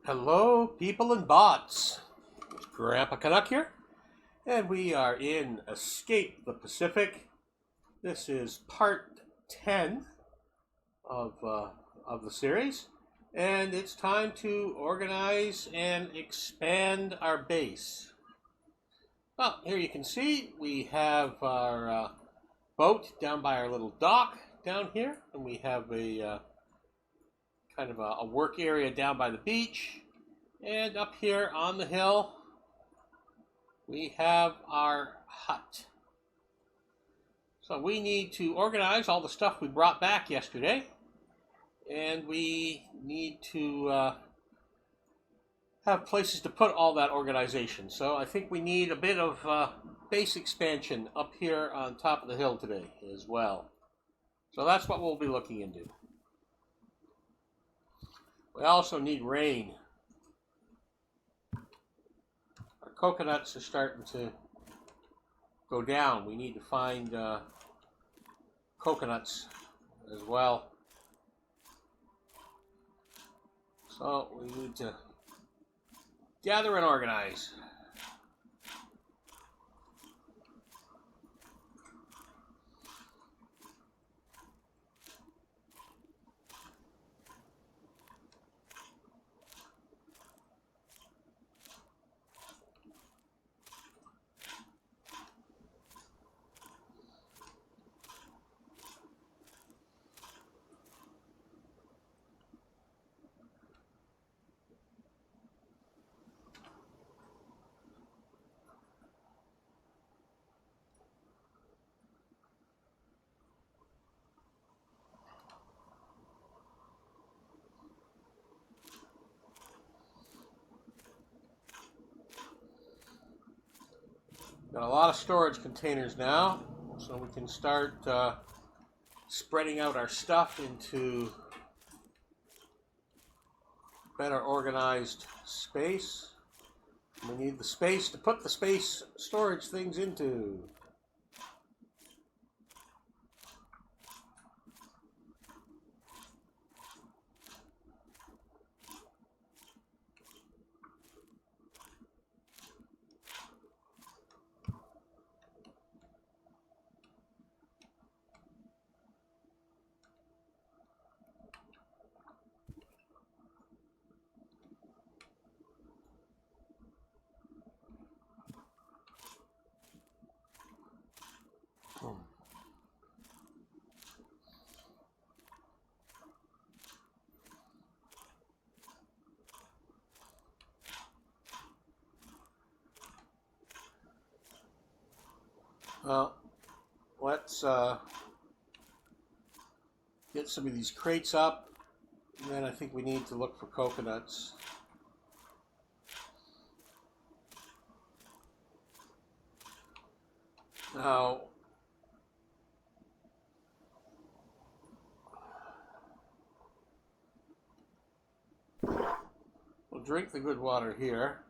Hello, people and bots. Grandpa Canuck here, and we are in Escape the Pacific. This is part 10 of the series, and it's time to organize and expand our base. Well, here you can see we have our boat down by our little dock down here, and we have a kind of a work area down by the beach. And up here on the hill, we have our hut. So we need to organize all the stuff we brought back yesterday. And we need to have places to put all that organization. So I think we need a bit of base expansion up here on top of the hill today as well. So that's what we'll be looking into. We also need rain. Our coconuts are starting to go down. We need to find coconuts as well. So we need to gather and organize. Got a lot of storage containers now, so we can start spreading out our stuff into better organized space. We need the space to put the space storage things into. Well, let's get some of these crates up, and then I think we need to look for coconuts. Now, we'll drink the good water here.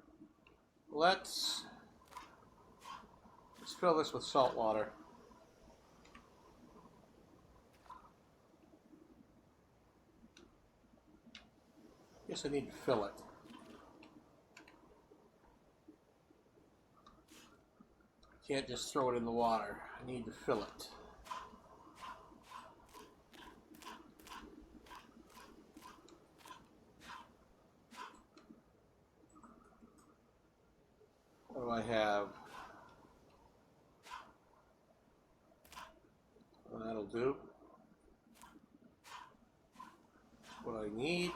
Let's fill this with salt water. Guess I need to fill it. Can't just throw it in the water. I need to fill it. What do I have? Well, that'll do. What I need.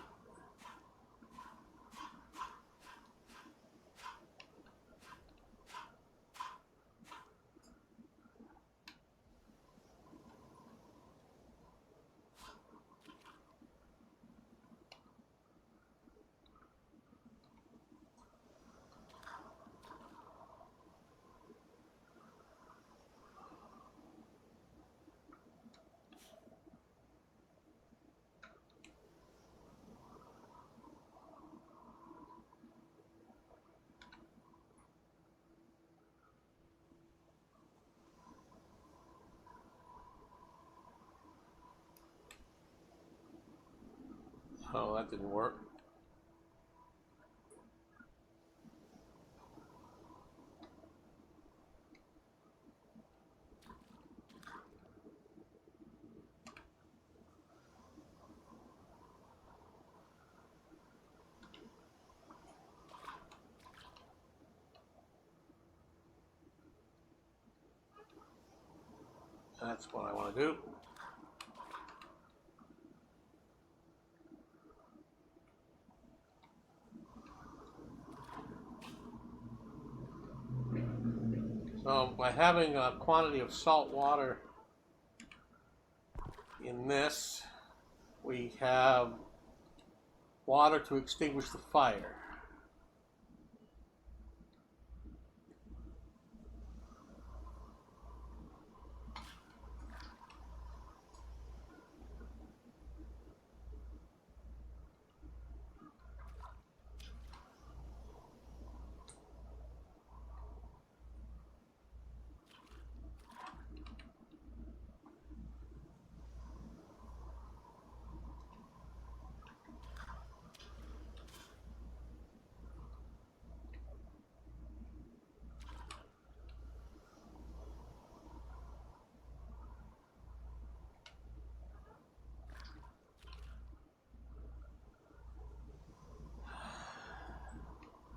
Oh, that didn't work. That's what I want to do. So by having a quantity of salt water in this, we have water to extinguish the fire.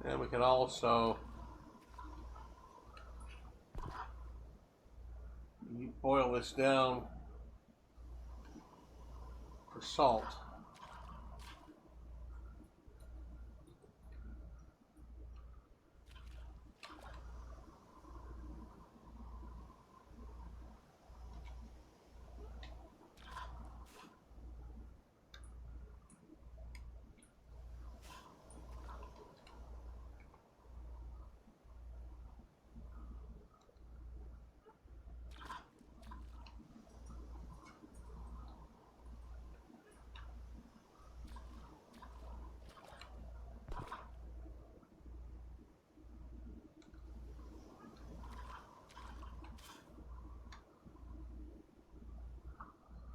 And we can also boil this down for salt.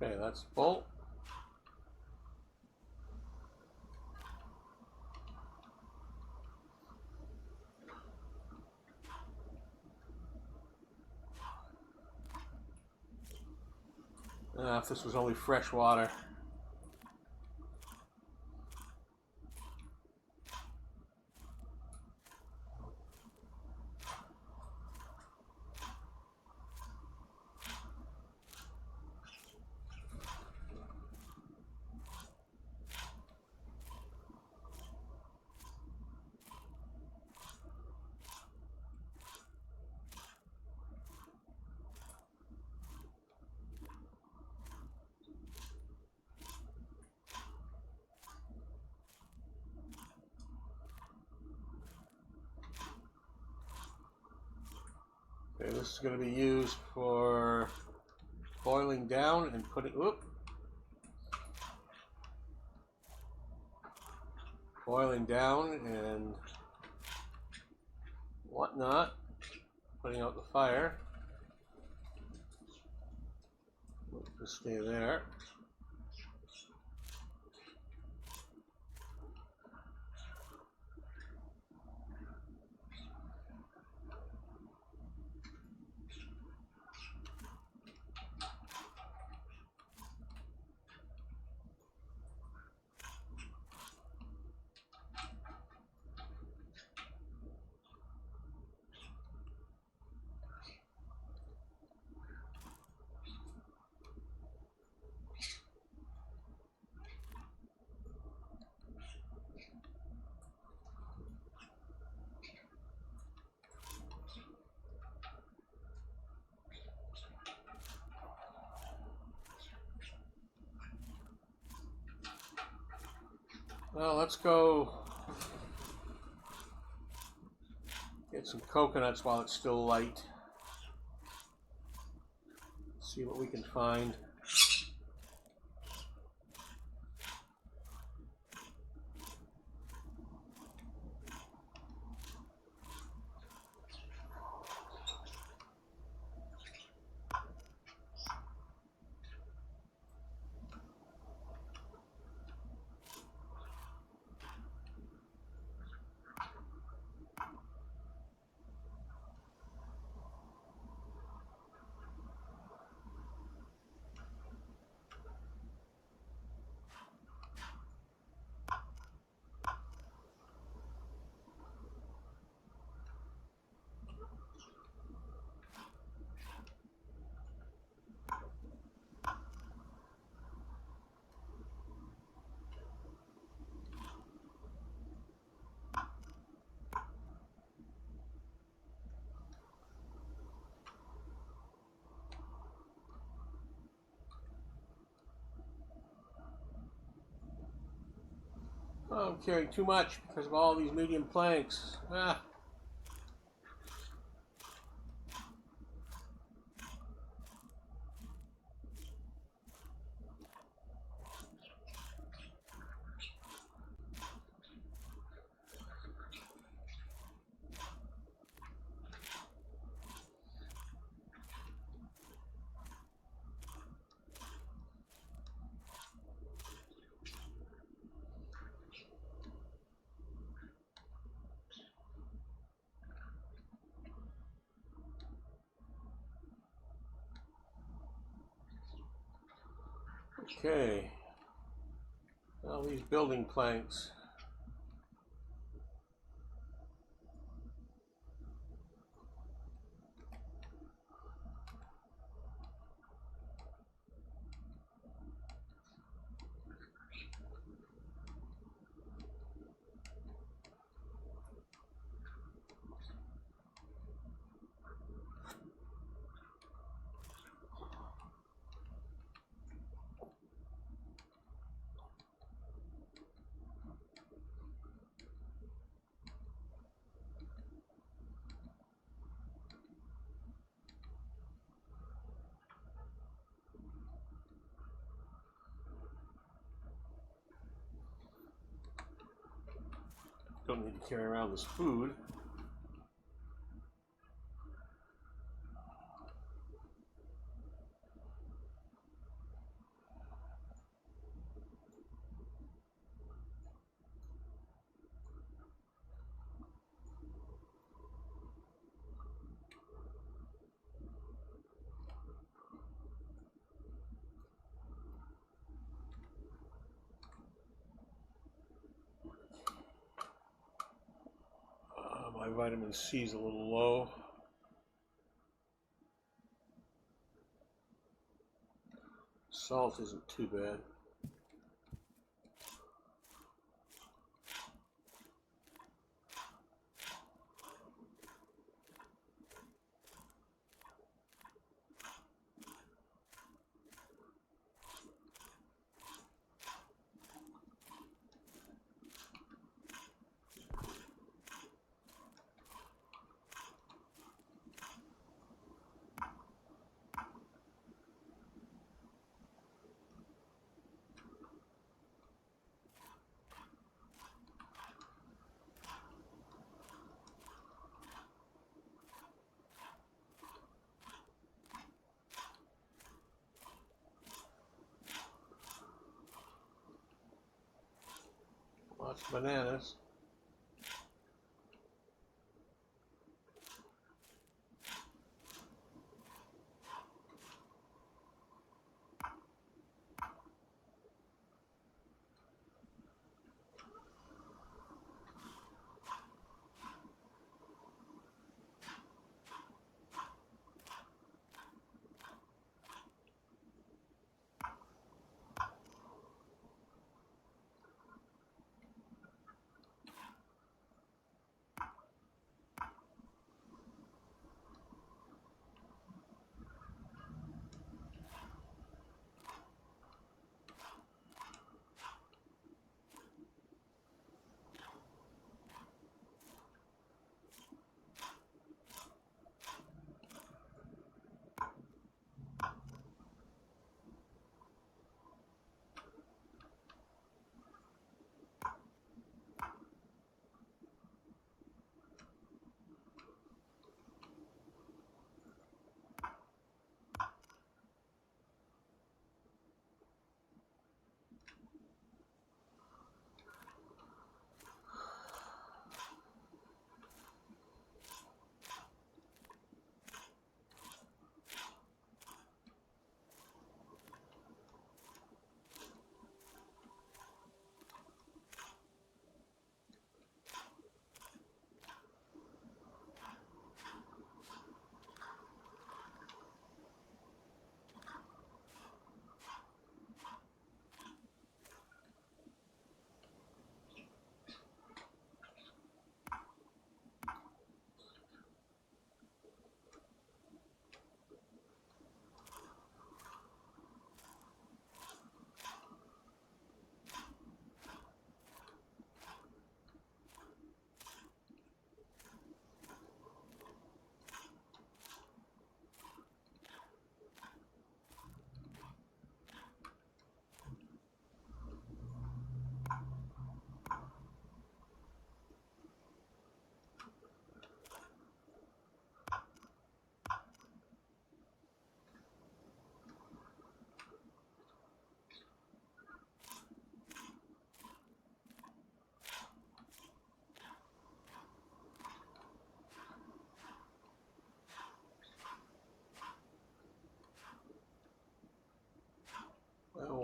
Okay, that's full. If this was only fresh water. Okay, this is going to be used for boiling down and putting, boiling down and whatnot, putting out the fire. Just stay there. Well, let's go get some coconuts while it's still light. See what we can find. Oh, I'm carrying too much because of all these medium planks. Ah. Okay. All these building planks. Don't need to carry around this food. My vitamin C is a little low. Salt isn't too bad. Lots of bananas.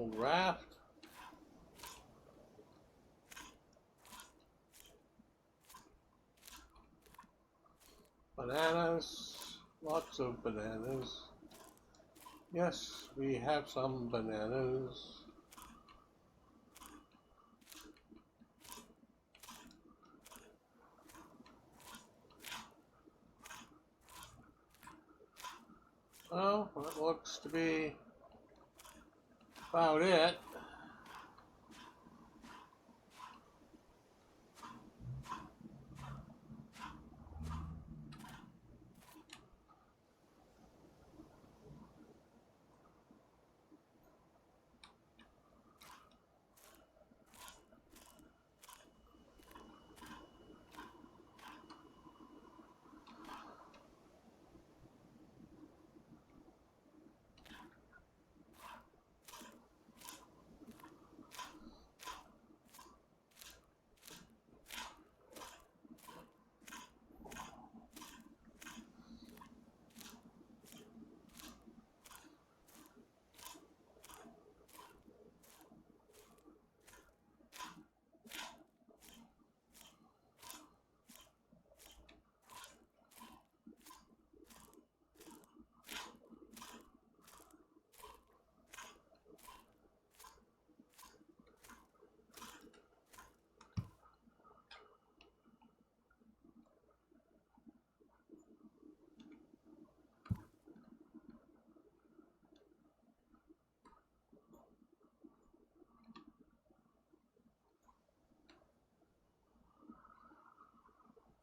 old raft. Bananas, lots of bananas. Yes, we have some bananas. Well, that looks to be about it.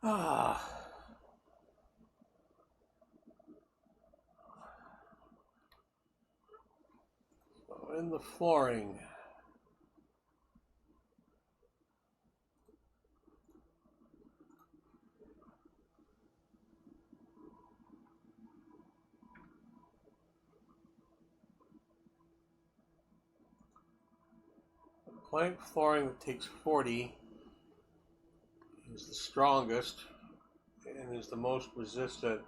So in the flooring. Plank flooring that takes 40 is the strongest and is the most resistant.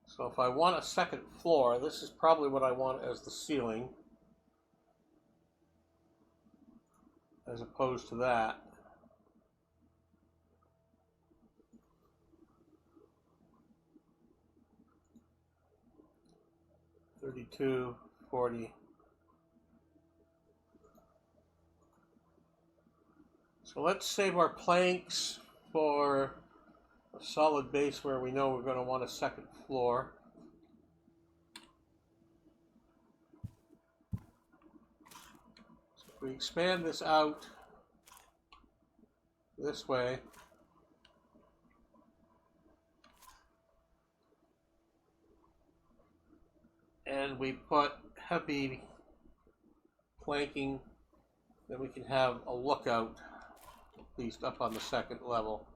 So if I want a second floor, this is probably what I want as the ceiling, as opposed to that. $32, $40. So let's save our planks for a solid base where we know we're going to want a second floor. So if we expand this out this way, and we put heavy planking, then we can have a lookout, at least up on the second level.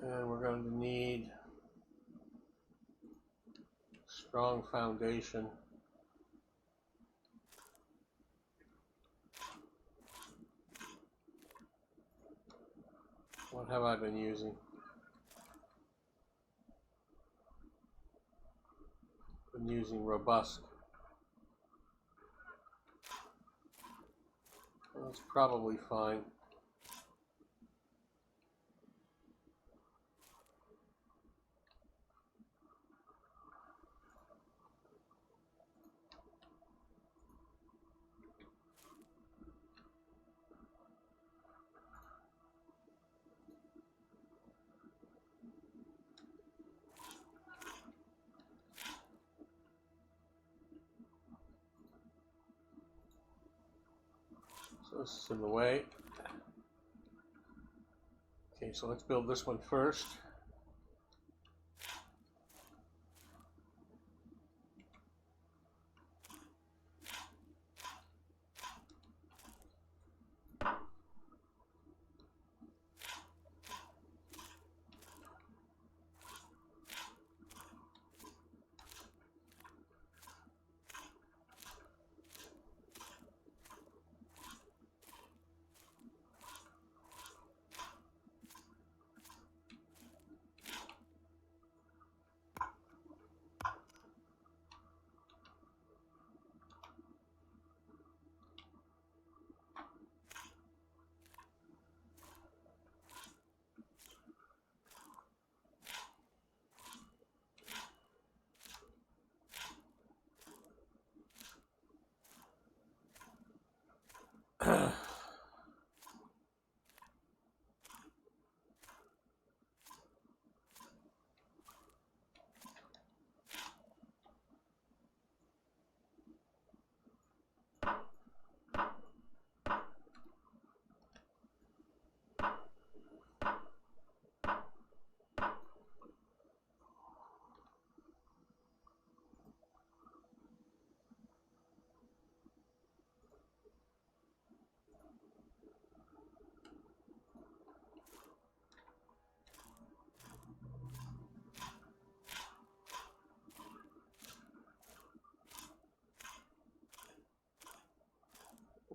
And we're going to need strong foundation. What have I been using? Been using Robust. Well, that's probably fine. So this is in the way. Okay, so let's build this one first.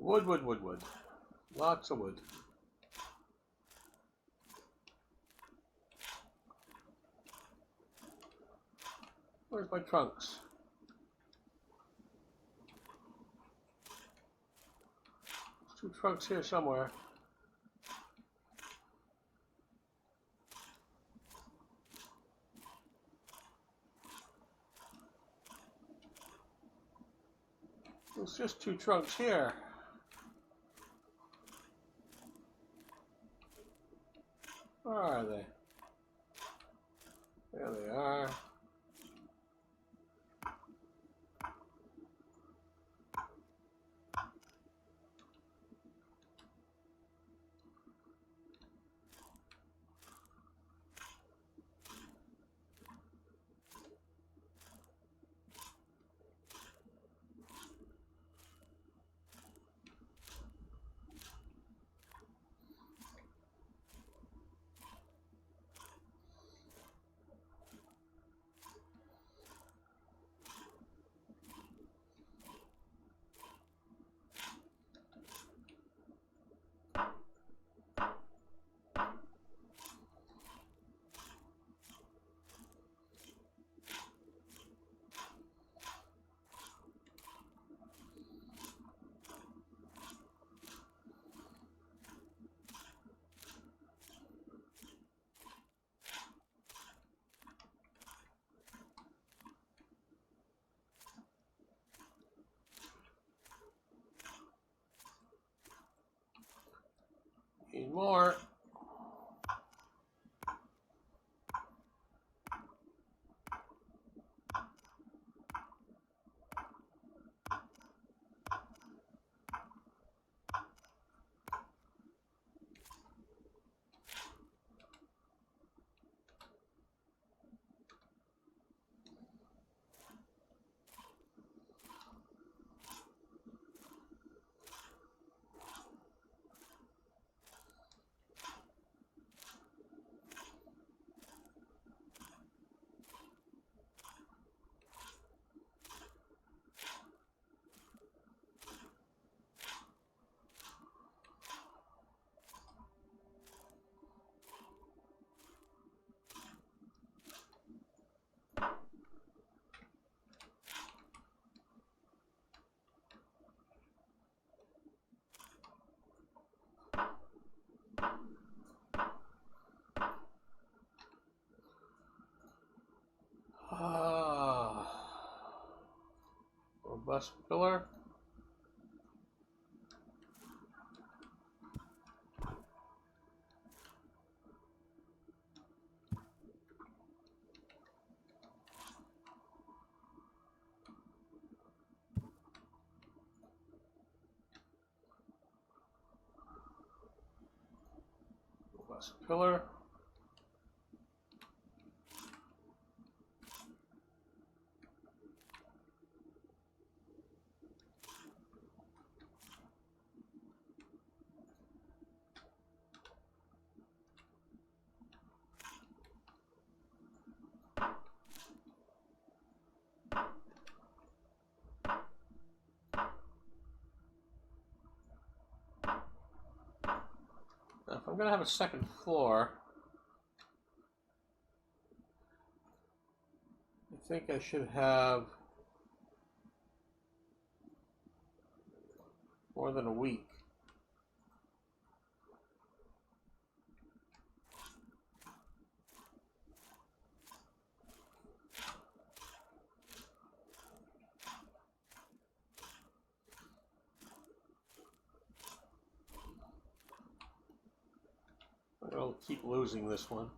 Wood, wood, wood, wood. Lots of wood. Where's my trunks? There's 2 trunks here somewhere. There's just 2 trunks here. Where are they? There they are. Need more. Robust pillar. Robust pillar. Now, if I'm going to have a second floor, I think I should have more than a week. I'll keep losing this one.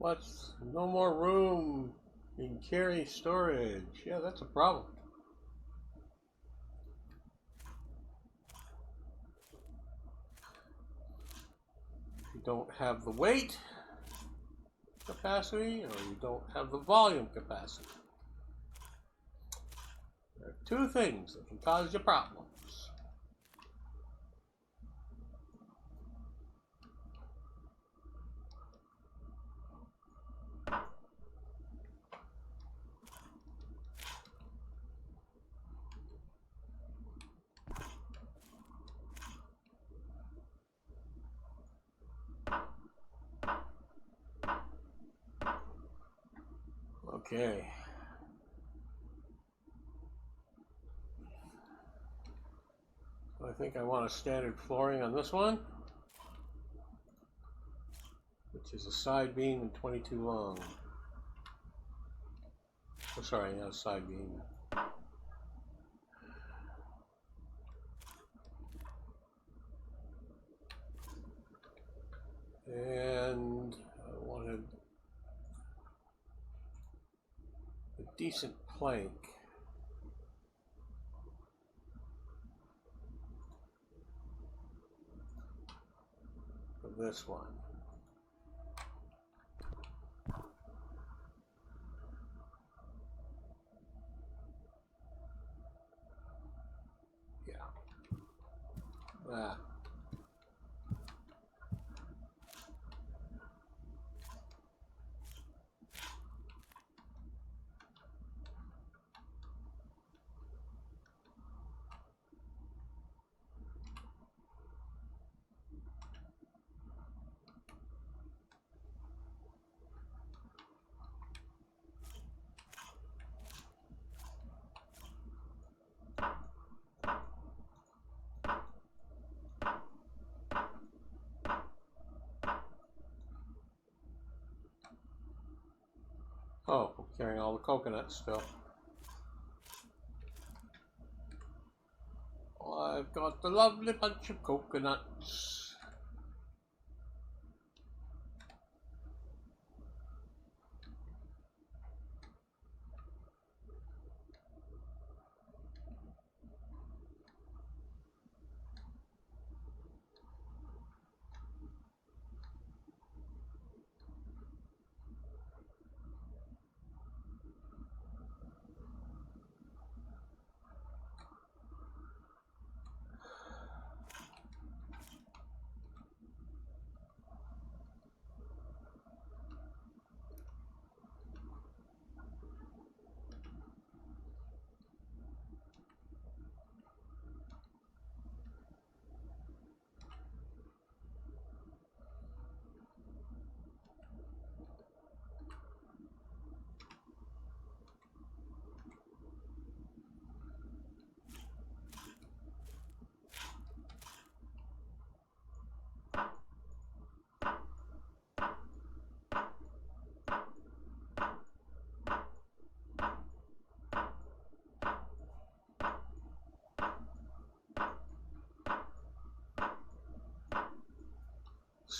What's no more room in carry storage? Yeah, that's a problem. If you don't have the weight capacity or you don't have the volume capacity. There are two things that can cause you problems. Okay. So I think I want a standard flooring on this one, which is a side beam and 22 long. Oh, sorry, not a side beam. And I wanted a decent plank. For this one. Yeah. Ah. Oh, I'm carrying all the coconuts still. Oh, I've got the lovely bunch of coconuts.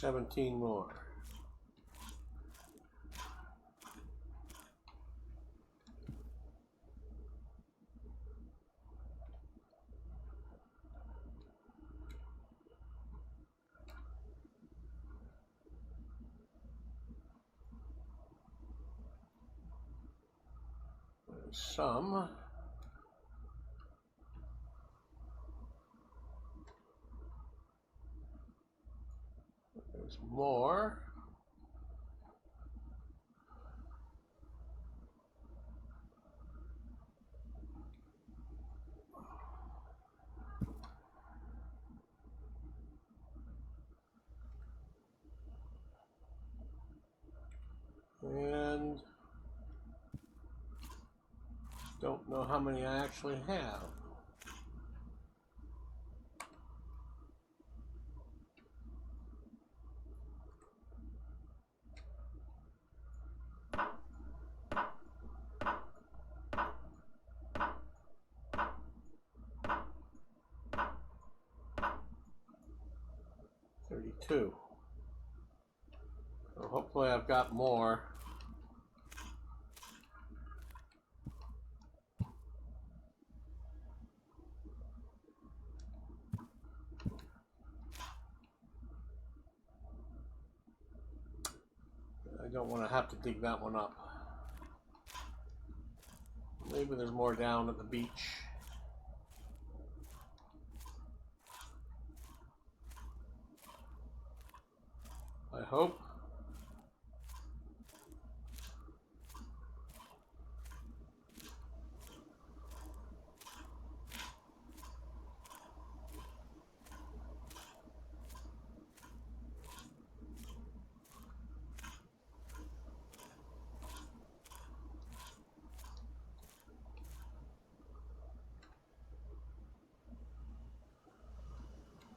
$17 more. There's some. There's more. And don't know how many I actually have. $32. So hopefully I've got more. I don't want to have to dig that one up. Maybe there's more down at the beach. I hope.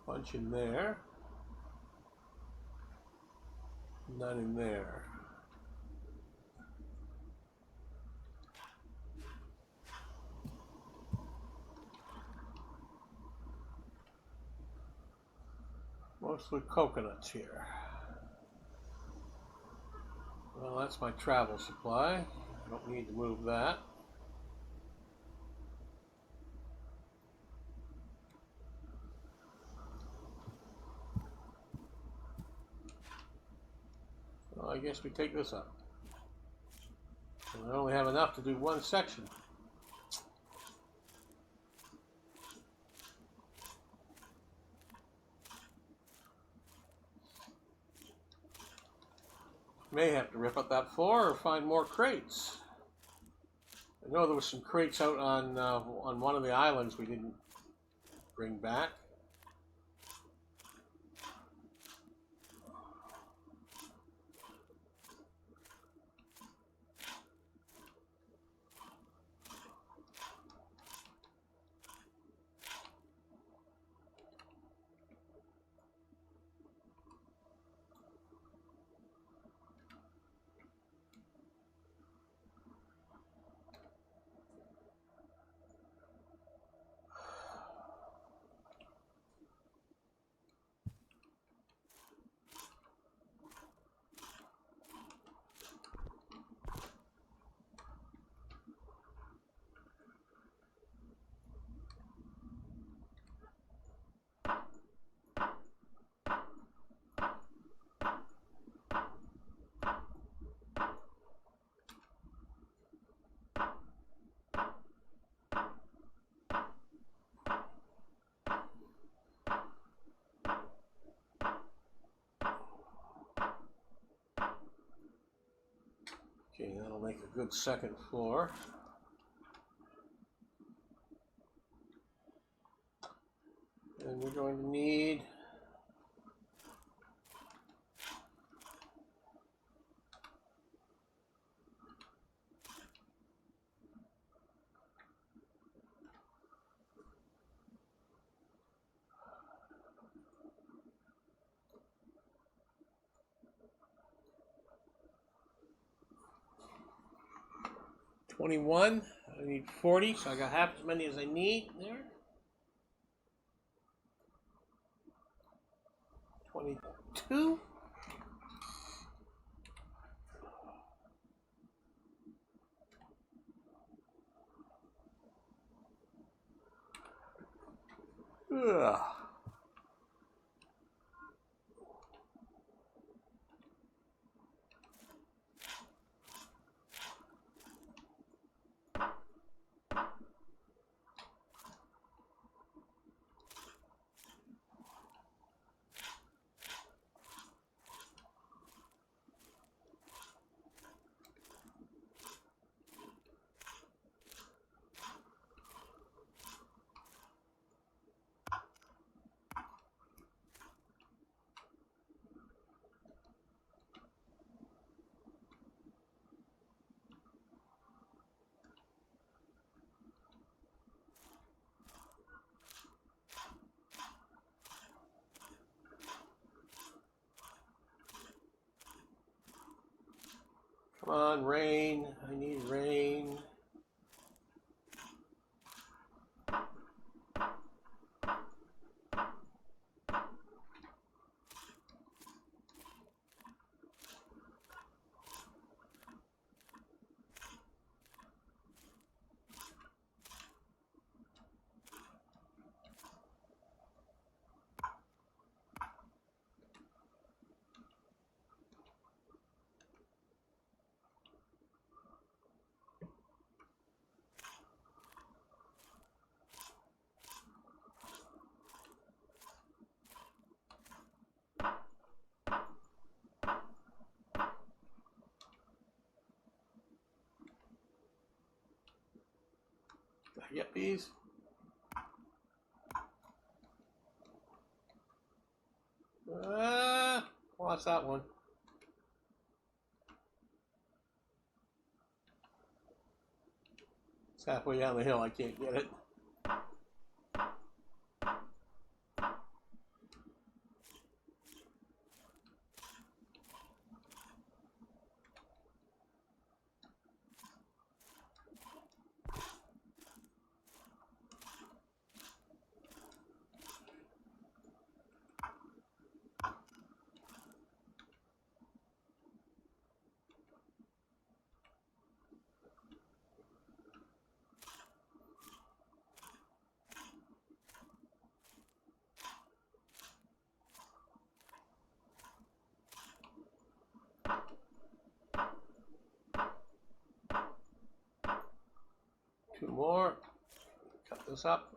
Bunch in there. None in there. Mostly coconuts here. Well, that's my travel supply. I don't need to move that. Well, I guess we take this up. And I only have enough to do one section. May have to rip up that floor or find more crates. I know there was some crates out on one of the islands we didn't bring back. Okay, that'll make a good second floor. And we're going to need $21. I need 40, so I got half as many as I need there. 22. Ugh. Come on, rain. I need rain. Yippies. Lost that one. It's halfway down the hill. I can't get it. Two more. Cut this up.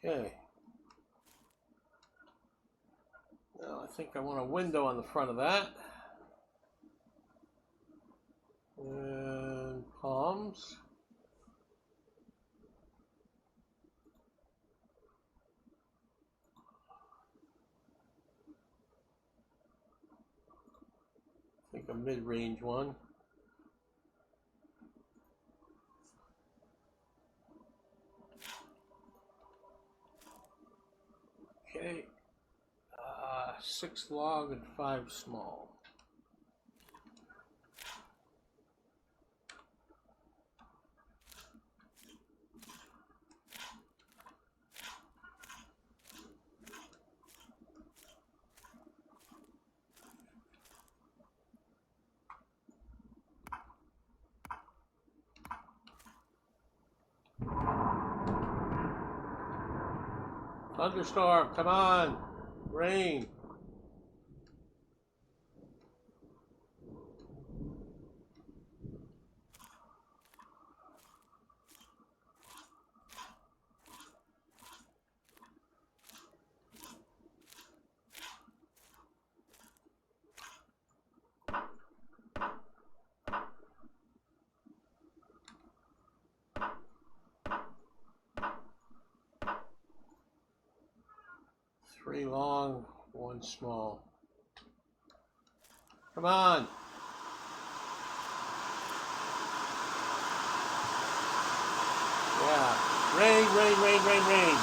Okay. Now I think I want a window on the front of that. And palms. I think a mid-range one. Okay. 6 long and 5 small. Thunderstorm, come on. Rain. Three long, 1 small. Come on. Yeah. Rain, rain, rain, rain, rain.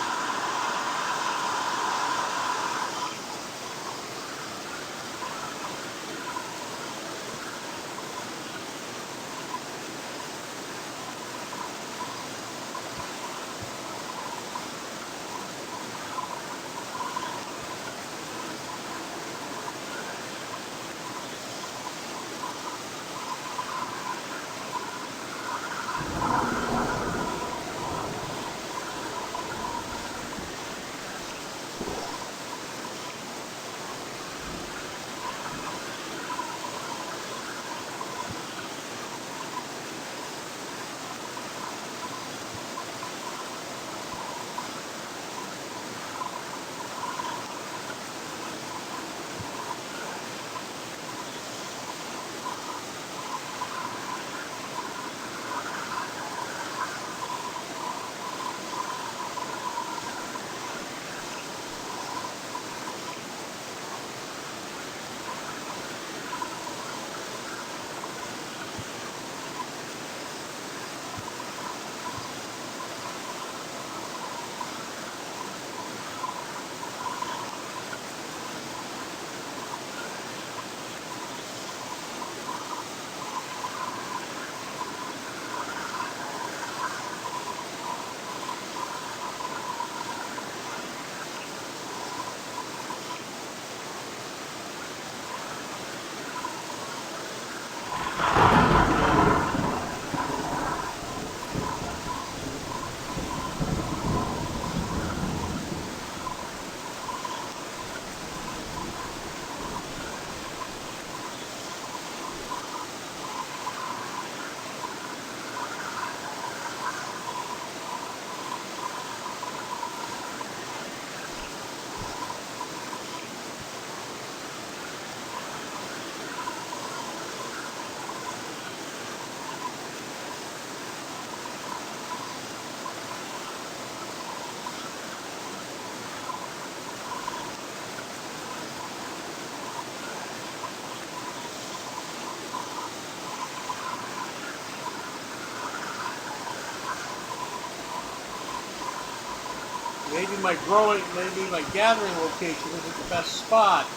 maybe my gathering location isn't the best spot.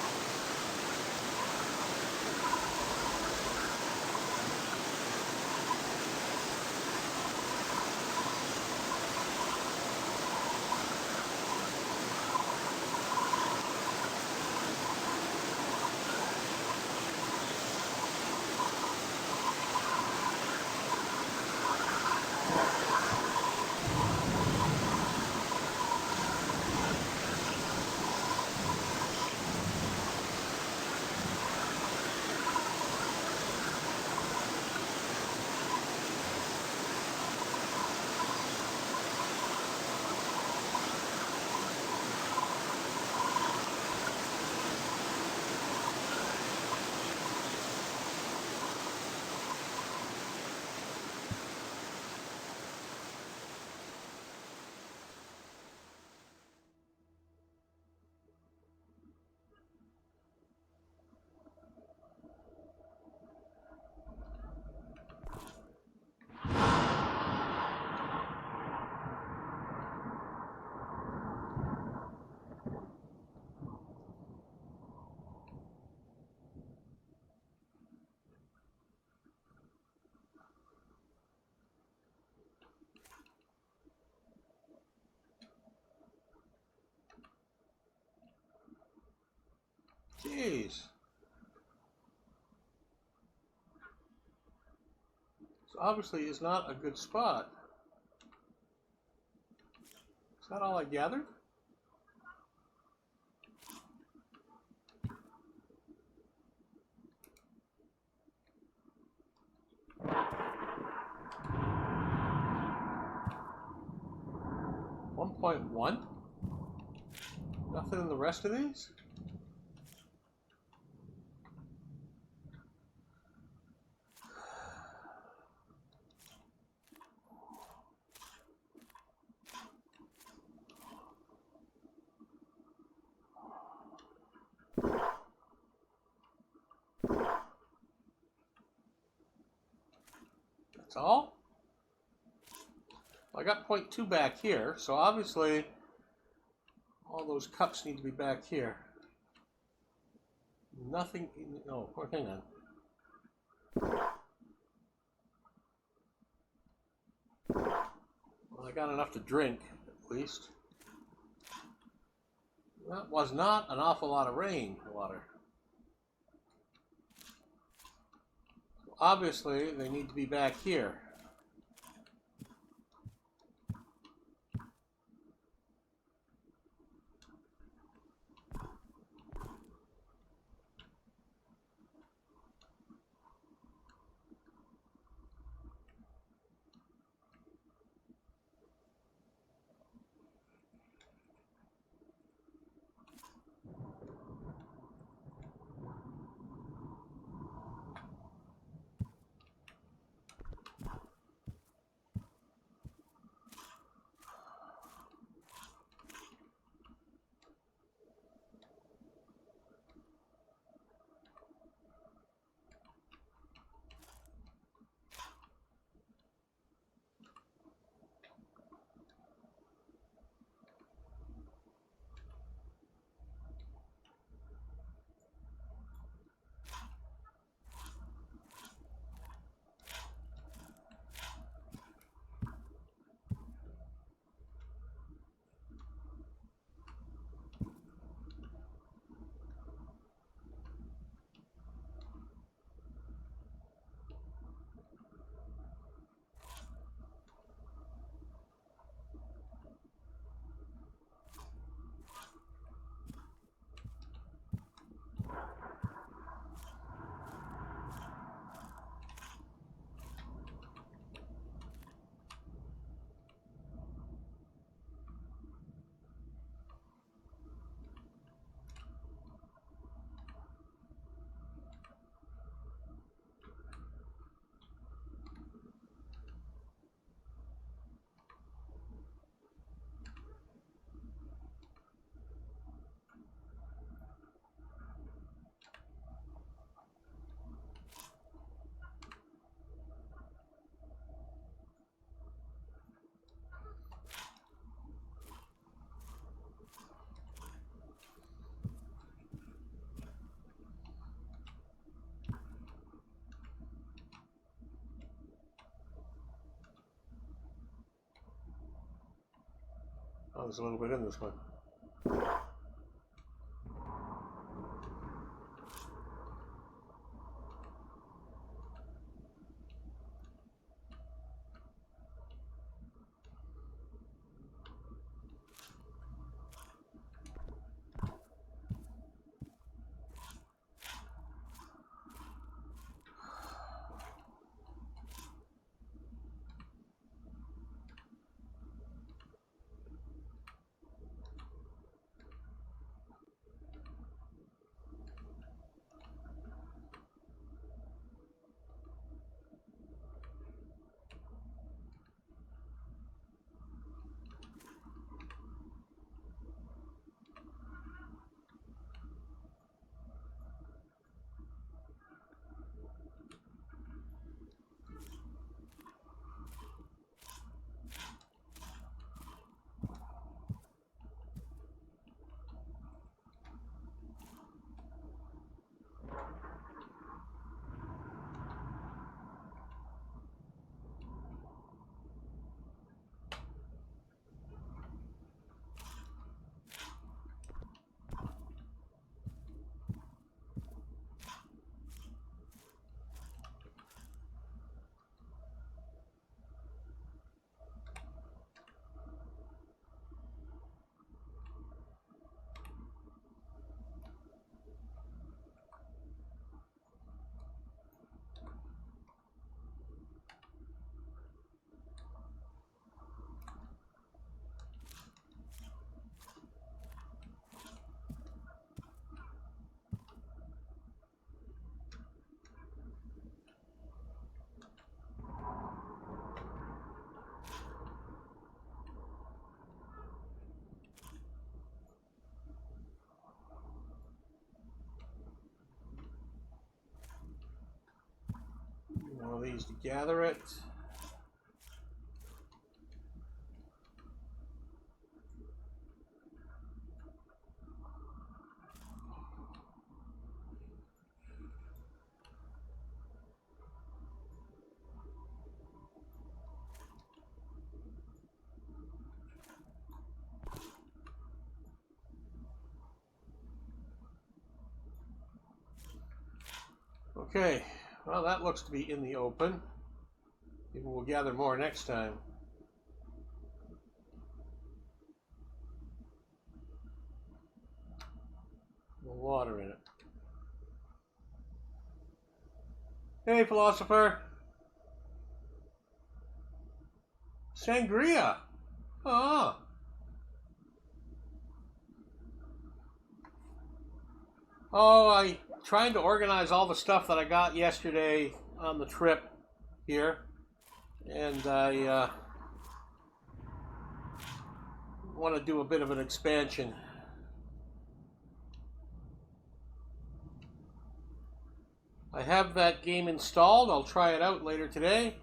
Jeez. So obviously is not a good spot. Is that all I gathered? .1. Nothing in the rest of these? That's all? Well, I got 0.2 back here, so obviously all those cups need to be back here. Nothing, no, hang on. Well, I got enough to drink, at least. That was not an awful lot of rain water. So obviously, they need to be back here. Oh, there's a little bit in this one. One of these to gather it. Okay, well, that looks to be in the open. Maybe we'll gather more next time. No water in it. Hey, philosopher. Sangria. Oh. Oh, I trying to organize all the stuff that I got yesterday on the trip here, and I want to do a bit of an expansion. I have that game installed. I'll try it out later today.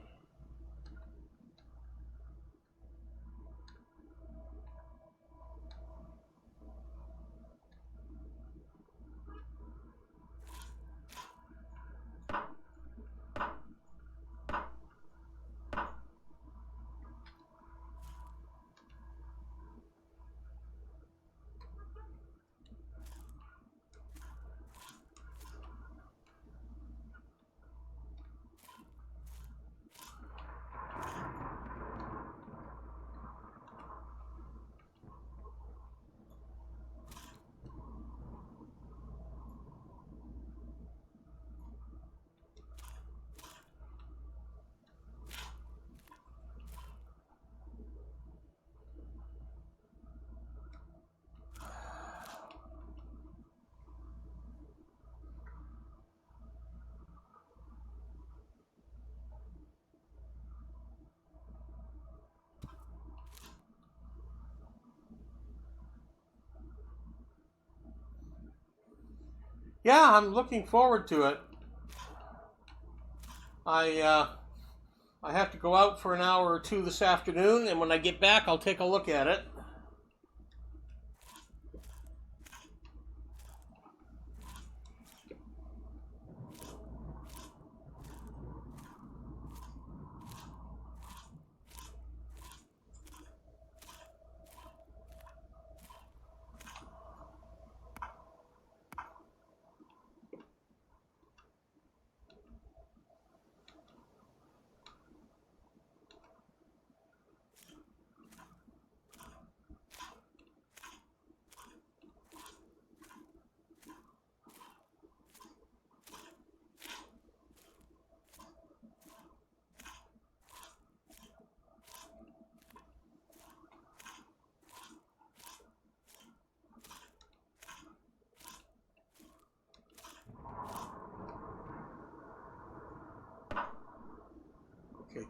Yeah, I'm looking forward to it. I have to go out for an hour or two this afternoon, and when I get back, I'll take a look at it.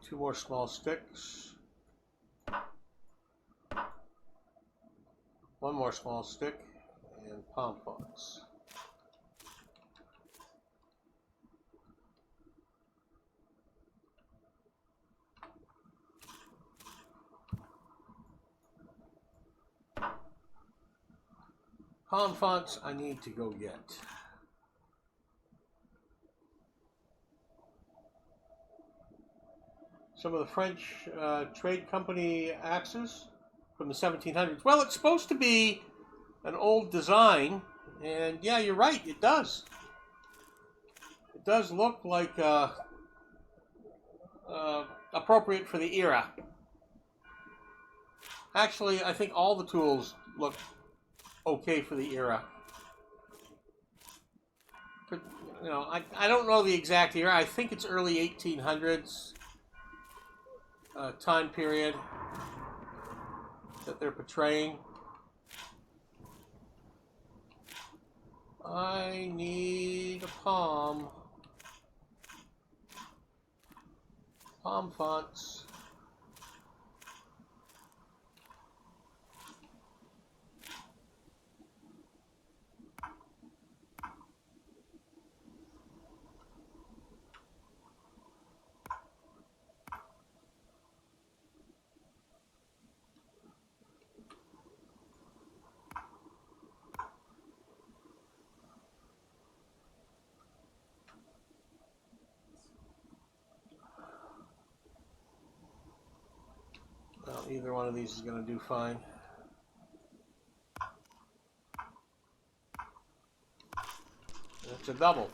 2 more small sticks. 1 more small stick, and palm fonts. Palm fonts I need to go get. Some of the French trade company axes from the 1700s. Well, it's supposed to be an old design, and yeah, you're right, it does. It does look like appropriate for the era. Actually, I think all the tools look okay for the era. But, you know, I don't know the exact era. I think it's early 1800s time period that they're portraying. I need a palm fonts. Well, either one of these is going to do fine. It's a double.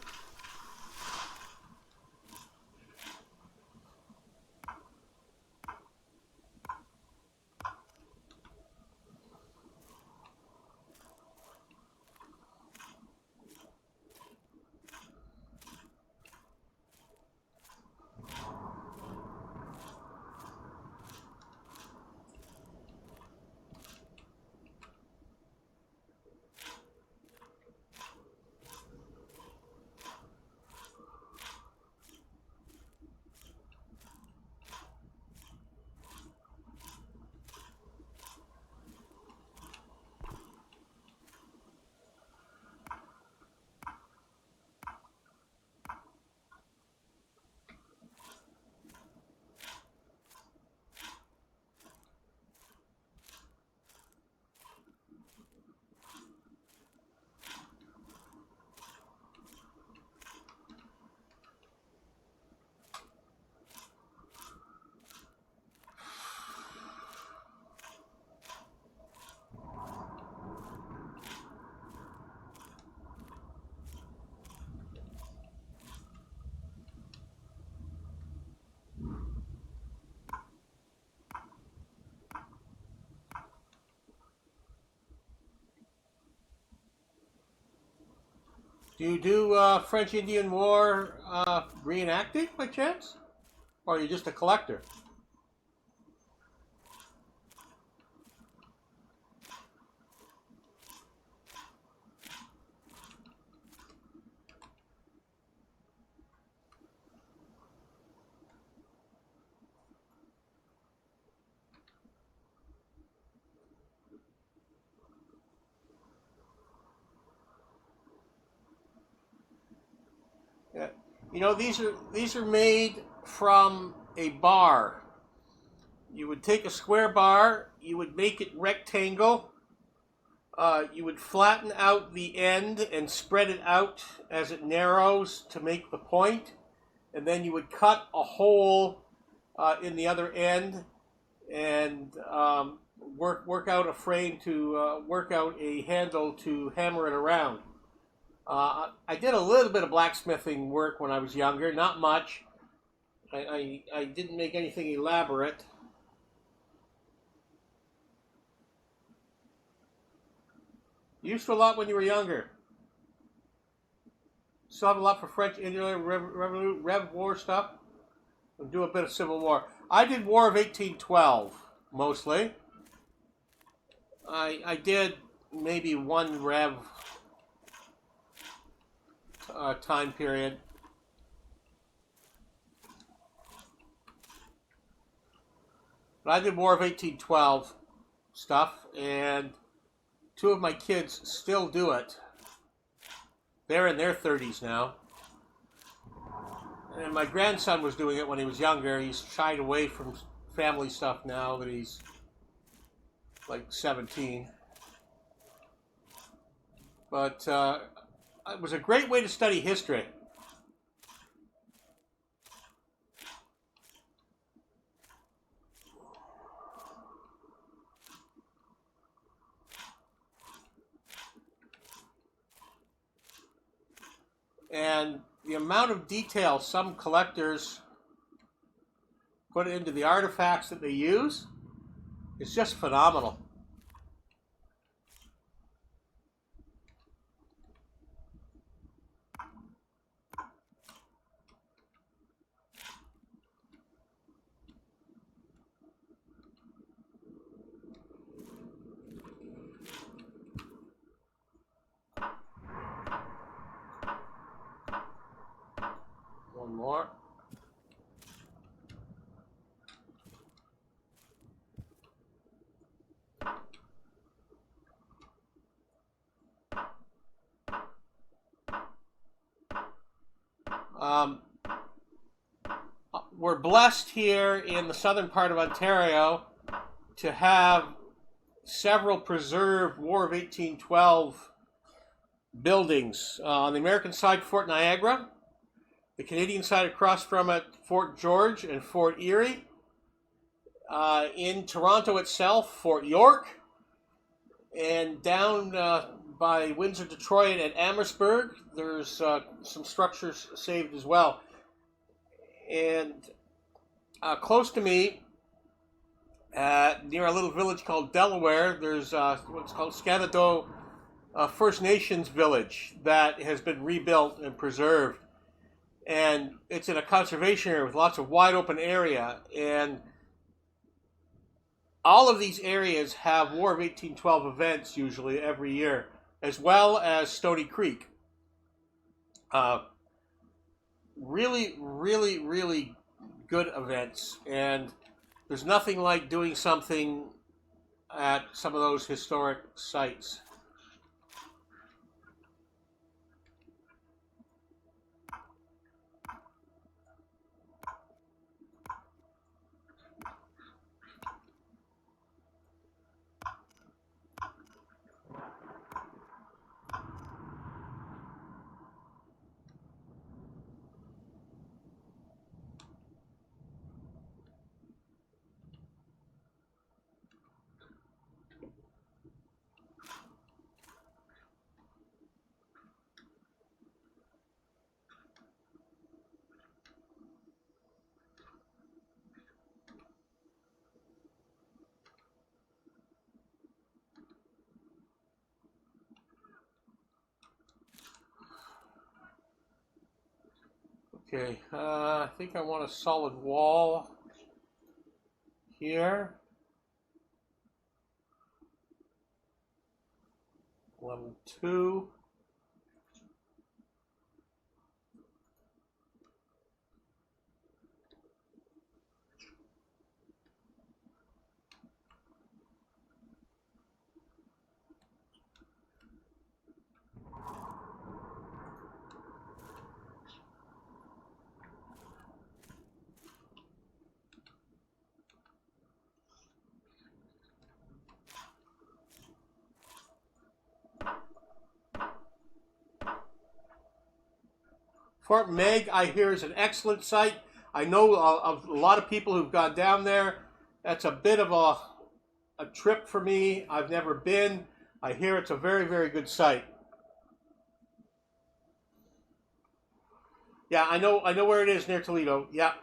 Do you do French Indian War reenacting by chance? Or are you just a collector? Yeah. You know, these are made from a bar. You would take a square bar, you would make it rectangle, you would flatten out the end and spread it out as it narrows to make the point, and then you would cut a hole in the other end and work out a frame to work out a handle to hammer it around. I did a little bit of blacksmithing work when I was younger, not much. I didn't make anything elaborate. Used to a lot when you were younger. Still have a lot for French Indian Rev War stuff. And do a bit of Civil War. I did War of 1812 mostly. I did maybe one Rev time period. But I did War of 1812 stuff, and two of my kids still do it. They're in their 30s now. And my grandson was doing it when he was younger. He's shied away from family stuff now that he's like 17. But it was a great way to study history. And the amount of detail some collectors put into the artifacts that they use is just phenomenal. One more. We're blessed here in the southern part of Ontario to have several preserved War of 1812 buildings. On the American side, Fort Niagara. The Canadian side across from it, Fort George and Fort Erie. In Toronto itself, Fort York. And down by Windsor, Detroit, and Amherstburg, there's some structures saved as well. And close to me, near a little village called Delaware, there's what's called Scanado First Nations village that has been rebuilt and preserved. And it's in a conservation area with lots of wide open area. And all of these areas have War of 1812 events usually every year, as well as Stony Creek. Really, really, really good events. And there's nothing like doing something at some of those historic sites. Okay, I think I want a solid wall here. Level 2. Fort Meg, I hear, is an excellent site. I know of a lot of people who've gone down there. That's a bit of a trip for me. I've never been. I hear it's a very, very good site. Yeah, I know where it is near Toledo. Yeah.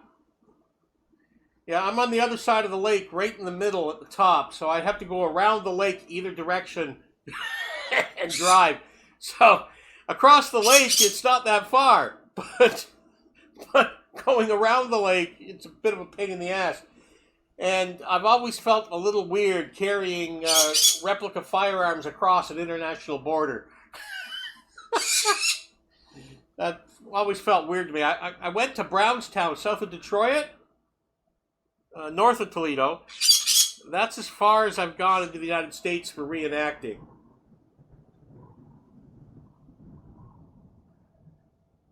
Yeah, I'm on the other side of the lake, right in the middle at the top. So I'd have to go around the lake either direction and drive. So across the lake, it's not that far. But going around the lake, it's a bit of a pain in the ass. And I've always felt a little weird carrying replica firearms across an international border. That always felt weird to me. I went to Brownstown, south of Detroit, north of Toledo. That's as far as I've gone into the United States for reenacting.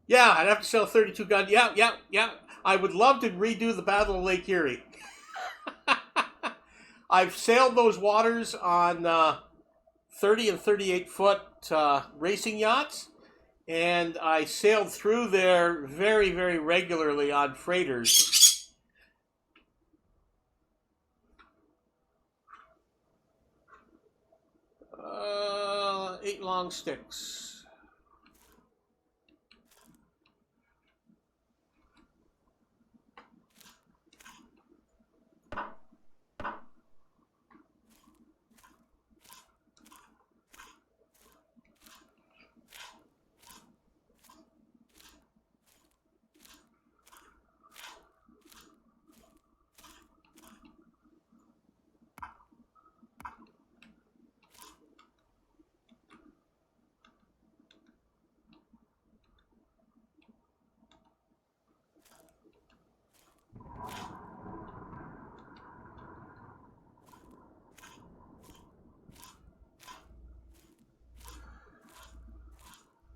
Yeah, I'd have to sell 32 gun. Yeah. I would love to redo the Battle of Lake Erie. I've sailed those waters on 30 and 38 foot racing yachts, and I sailed through there very, very regularly on freighters. 8 long sticks.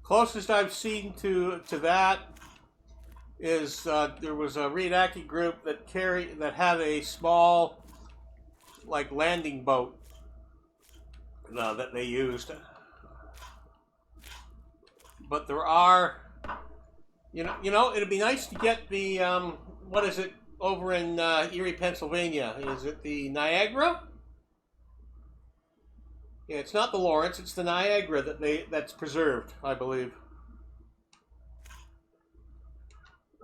Closest I've seen to that is there was a reenacting group that had a small like landing boat that they used. But there are, it'd be nice to get the what is it over in Erie, Pennsylvania? Is it the Niagara? Yeah, it's not the Lawrence, it's the Niagara that's preserved, I believe.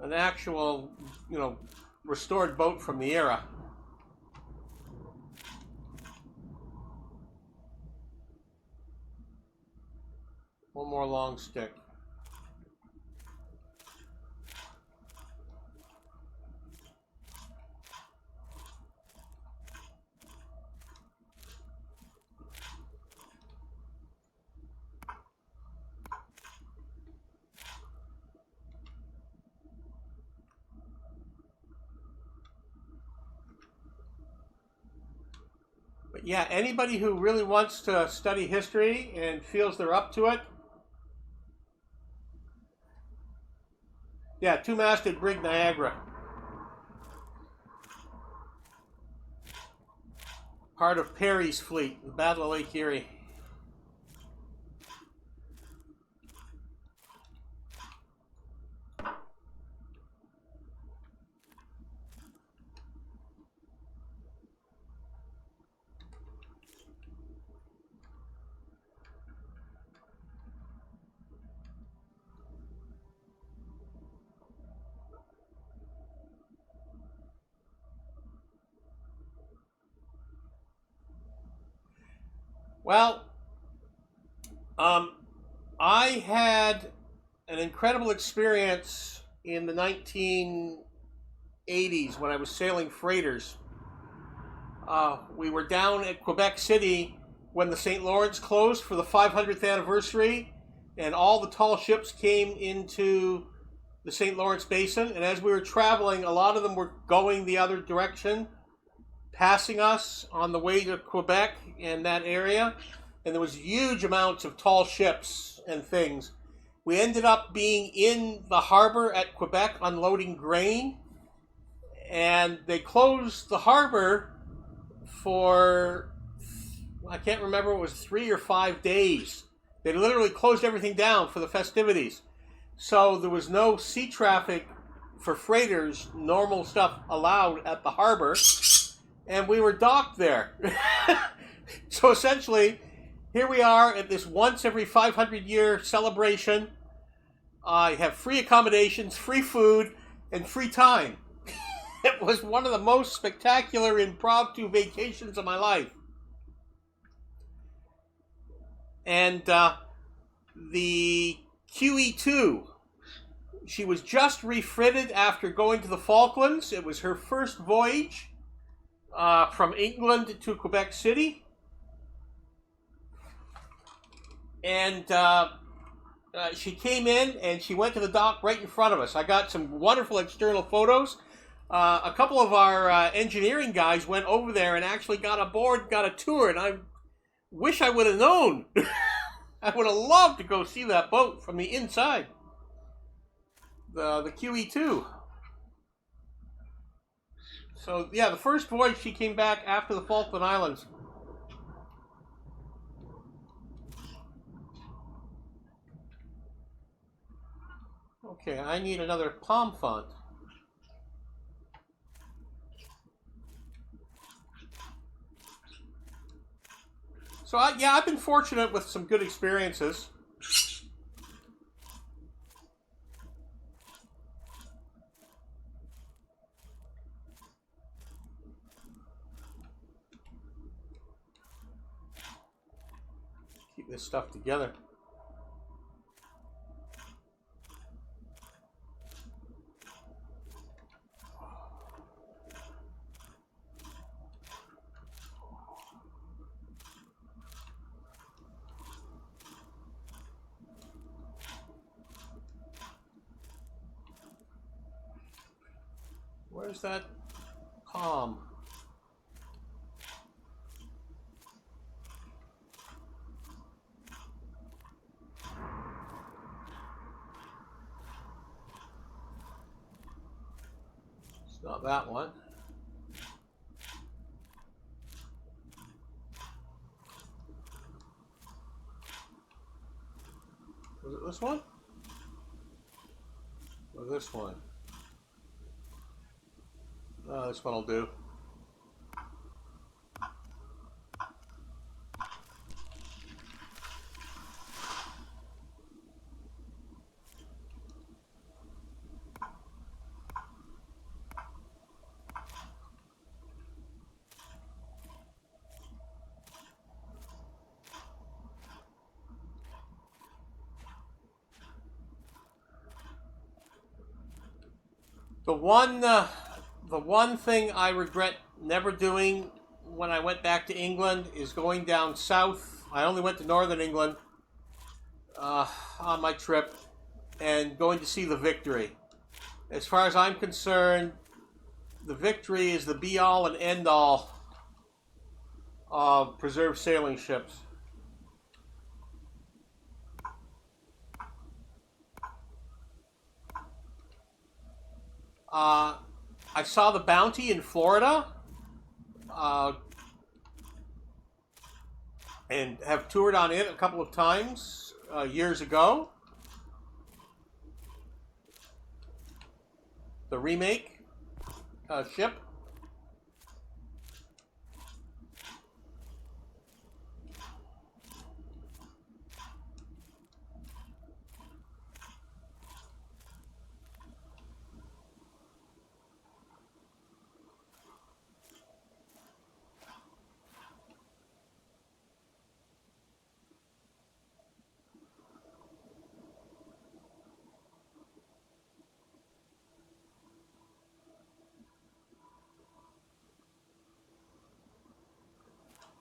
An actual, restored boat from the era. One more long stick. But yeah, anybody who really wants to study history and feels they're up to it, yeah, two-masted brig Niagara. Part of Perry's fleet, the Battle of Lake Erie. Well, I had an incredible experience in the 1980s when I was sailing freighters. We were down at Quebec City when the St. Lawrence closed for the 500th anniversary, and all the tall ships came into the St. Lawrence Basin. And as we were traveling, a lot of them were going the other direction, passing us on the way to Quebec and that area, and there was huge amounts of tall ships and things. We ended up being in the harbor at Quebec unloading grain, and they closed the harbor for, I can't remember, it was 3 or 5 days. They literally closed everything down for the festivities. So there was no sea traffic for freighters, normal stuff allowed at the harbor, and we were docked there. So essentially, here we are at this once every 500-year celebration. I have free accommodations, free food, and free time. It was one of the most spectacular impromptu vacations of my life. And the QE2, she was just refitted after going to the Falklands. It was her first voyage from England to Quebec City. And she came in and she went to the dock right in front of us. I got some wonderful external photos. A couple of our engineering guys went over there and actually got aboard, got a tour, and I wish I would have known. I would have loved to go see that boat from the inside. The QE2. So yeah, the first voyage she came back after the Falkland Islands. Okay, I need another palm font. So yeah, I've been fortunate with some good experiences. Keep this stuff together. Where's that palm? It's not that one. Was it this one? Or this one? This one will do. The one thing I regret never doing when I went back to England is going down south. I only went to northern England on my trip and going to see the Victory. As far as I'm concerned, the Victory is the be-all and end-all of preserved sailing ships. I saw the Bounty in Florida, and have toured on it a couple of times years ago. The remake ship.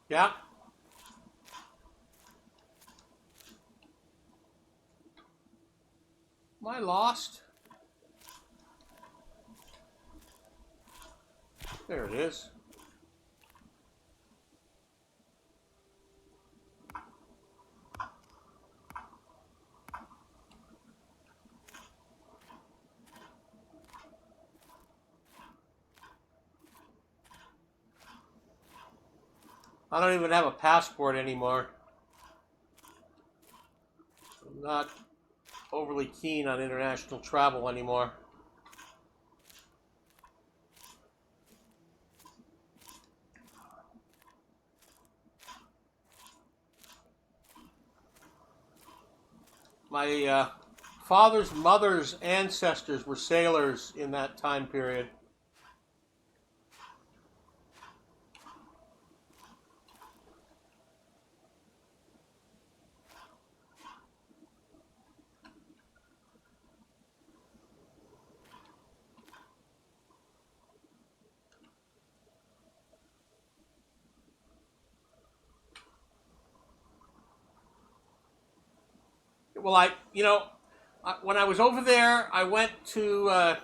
Yeah. Am I lost? There it is. I don't even have a passport anymore. I'm not overly keen on international travel anymore. My father's mother's ancestors were sailors in that time period. Well, when I was over there, I went to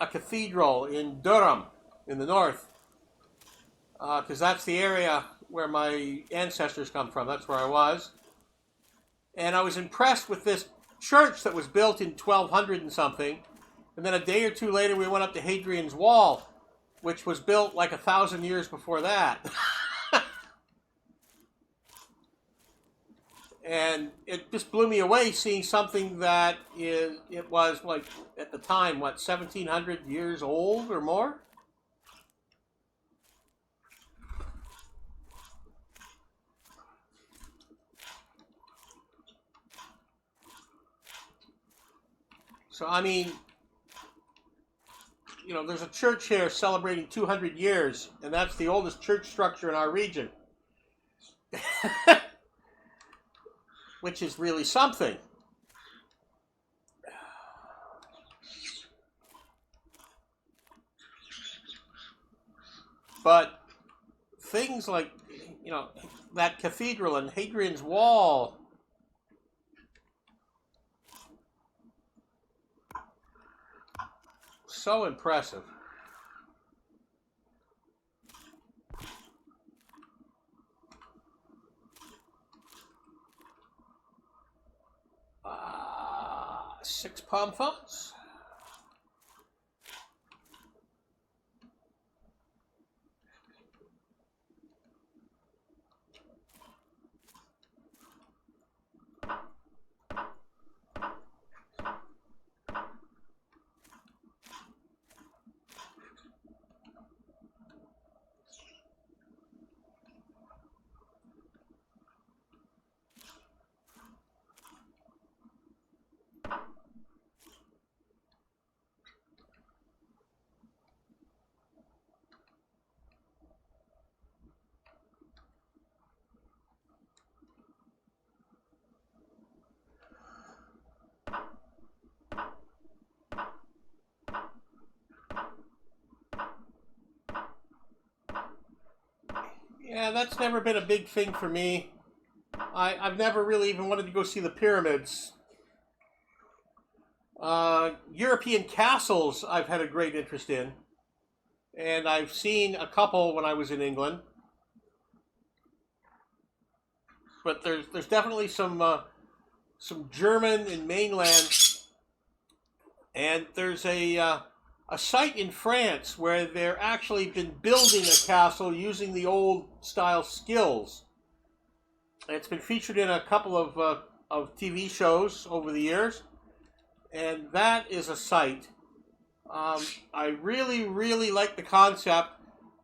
a cathedral in Durham in the north, because that's the area where my ancestors come from. That's where I was. And I was impressed with this church that was built in 1200 and something. And then a day or two later, we went up to Hadrian's Wall, which was built like 1,000 years before that. And it just blew me away seeing something that it was like, at the time, what, 1,700 years old or more? So, I mean, you know, there's a church here celebrating 200 years, and that's the oldest church structure in our region. Which is really something. But things like, you know, that cathedral and Hadrian's Wall, so impressive. Six palm fonts. Yeah, that's never been a big thing for me. I've never really even wanted to go see the pyramids. European castles I've had a great interest in. And I've seen a couple when I was in England. But there's definitely some German in mainland, and there's a site in France where they're actually been building a castle using the old style skills. It's been featured in a couple of TV shows over the years, and that is a site. I really like the concept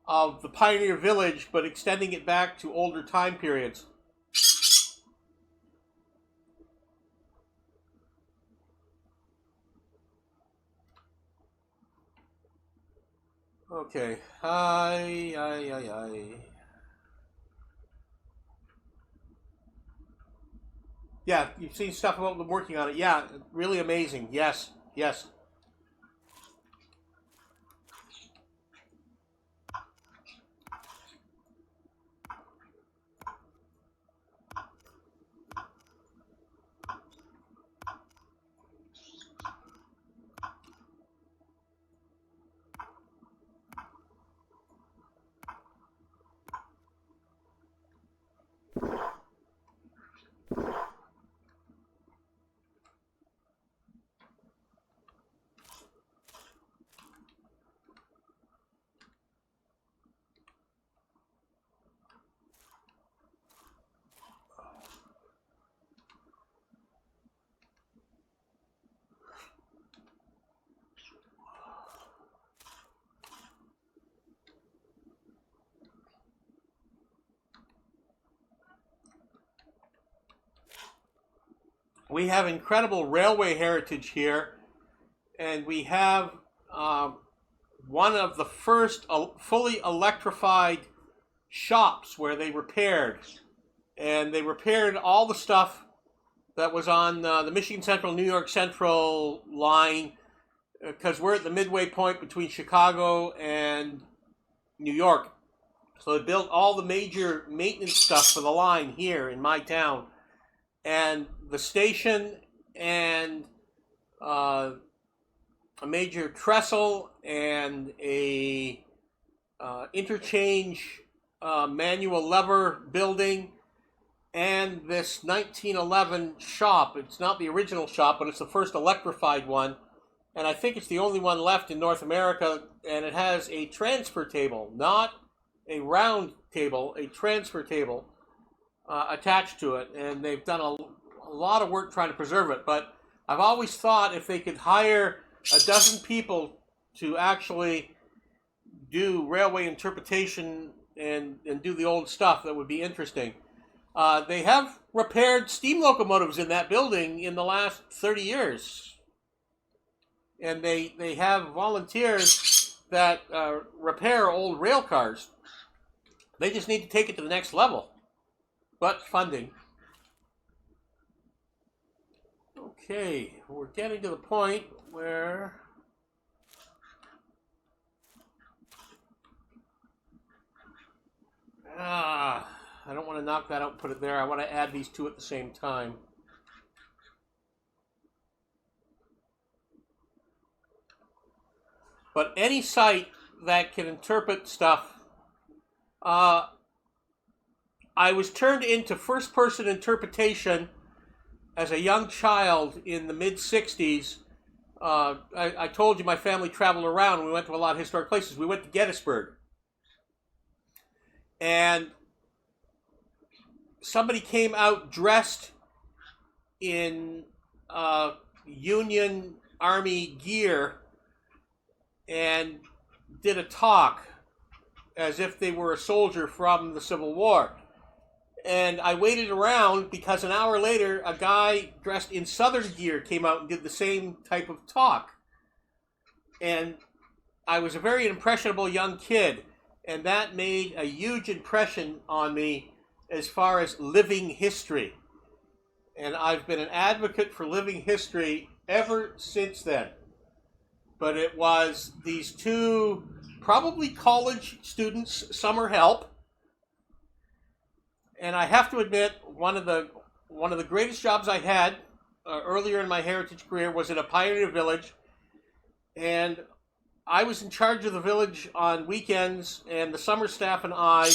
of the Pioneer Village, but extending it back to older time periods. Okay. Aye. Yeah, you've seen stuff about them working on it. Yeah, really amazing. Yes. We have incredible railway heritage here, and we have one of the first fully electrified shops where they repaired. And they repaired all the stuff that was on the Michigan Central, New York Central line, because we're at the midway point between Chicago and New York. So they built all the major maintenance stuff for the line here in my town. And the station and a major trestle and a interchange manual lever building, and this 1911 shop. It's not the original shop, but it's the first electrified one, and I think it's the only one left in North America, and it has a transfer table, not a round table, a transfer table attached to it, and they've done a lot of work trying to preserve it. But I've always thought if they could hire a dozen people to actually do railway interpretation and do the old stuff, that would be interesting. They have repaired steam locomotives in that building in the last 30 years. And they have volunteers that repair old rail cars. They just need to take it to the next level. But funding. Okay, we're getting to the point where I don't want to knock that out and put it there. I want to add these two at the same time. But any site that can interpret stuff, I was turned into first-person interpretation as a young child in the mid-'60s. I told you my family traveled around. We went to a lot of historic places. We went to Gettysburg. And somebody came out dressed in Union Army gear and did a talk as if they were a soldier from the Civil War. And I waited around because an hour later, a guy dressed in Southern gear came out and did the same type of talk. And I was a very impressionable young kid, and that made a huge impression on me as far as living history. And I've been an advocate for living history ever since then. But it was these two, probably college students, summer help. And I have to admit, one of the greatest jobs I had earlier in my heritage career was in a pioneer village. And I was in charge of the village on weekends, and the summer staff and I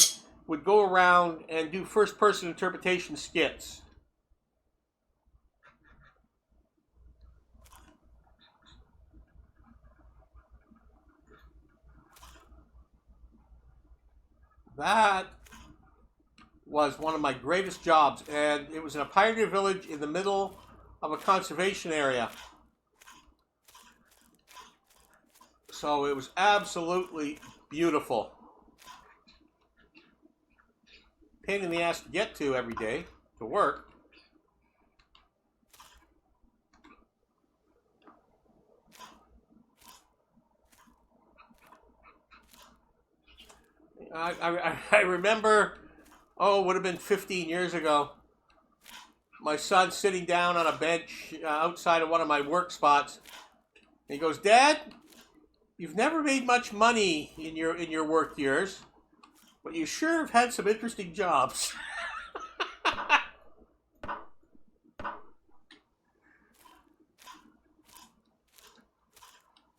would go around and do first-person interpretation skits. That was one of my greatest jobs, and it was in a pioneer village in the middle of a conservation area. So it was absolutely beautiful. Pain in the ass to get to every day to work. I remember, it would have been 15 years ago, my son sitting down on a bench outside of one of my work spots. And he goes, "Dad, you've never made much money in your work years, but you sure have had some interesting jobs."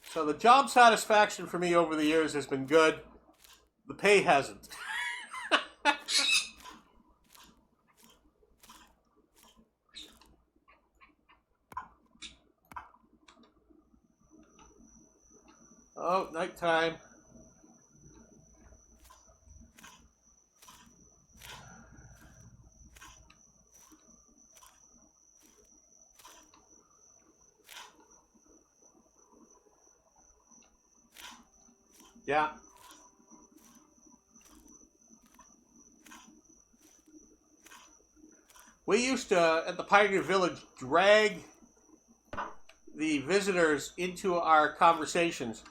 So the job satisfaction for me over the years has been good. The pay hasn't. Oh, nighttime. Yeah. We used to, at the Pioneer Village, drag the visitors into our conversations.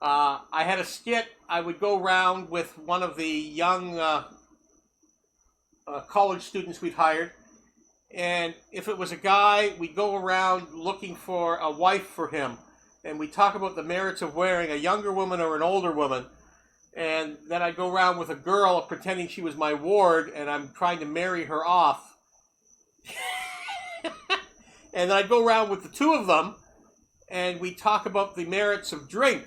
I had a skit. I would go around with one of the young college students we'd hired, and if it was a guy, we'd go around looking for a wife for him, and we'd talk about the merits of wearing a younger woman or an older woman. And then I'd go around with a girl pretending she was my ward, and I'm trying to marry her off. And then I'd go around with the two of them, and we talk about the merits of drink.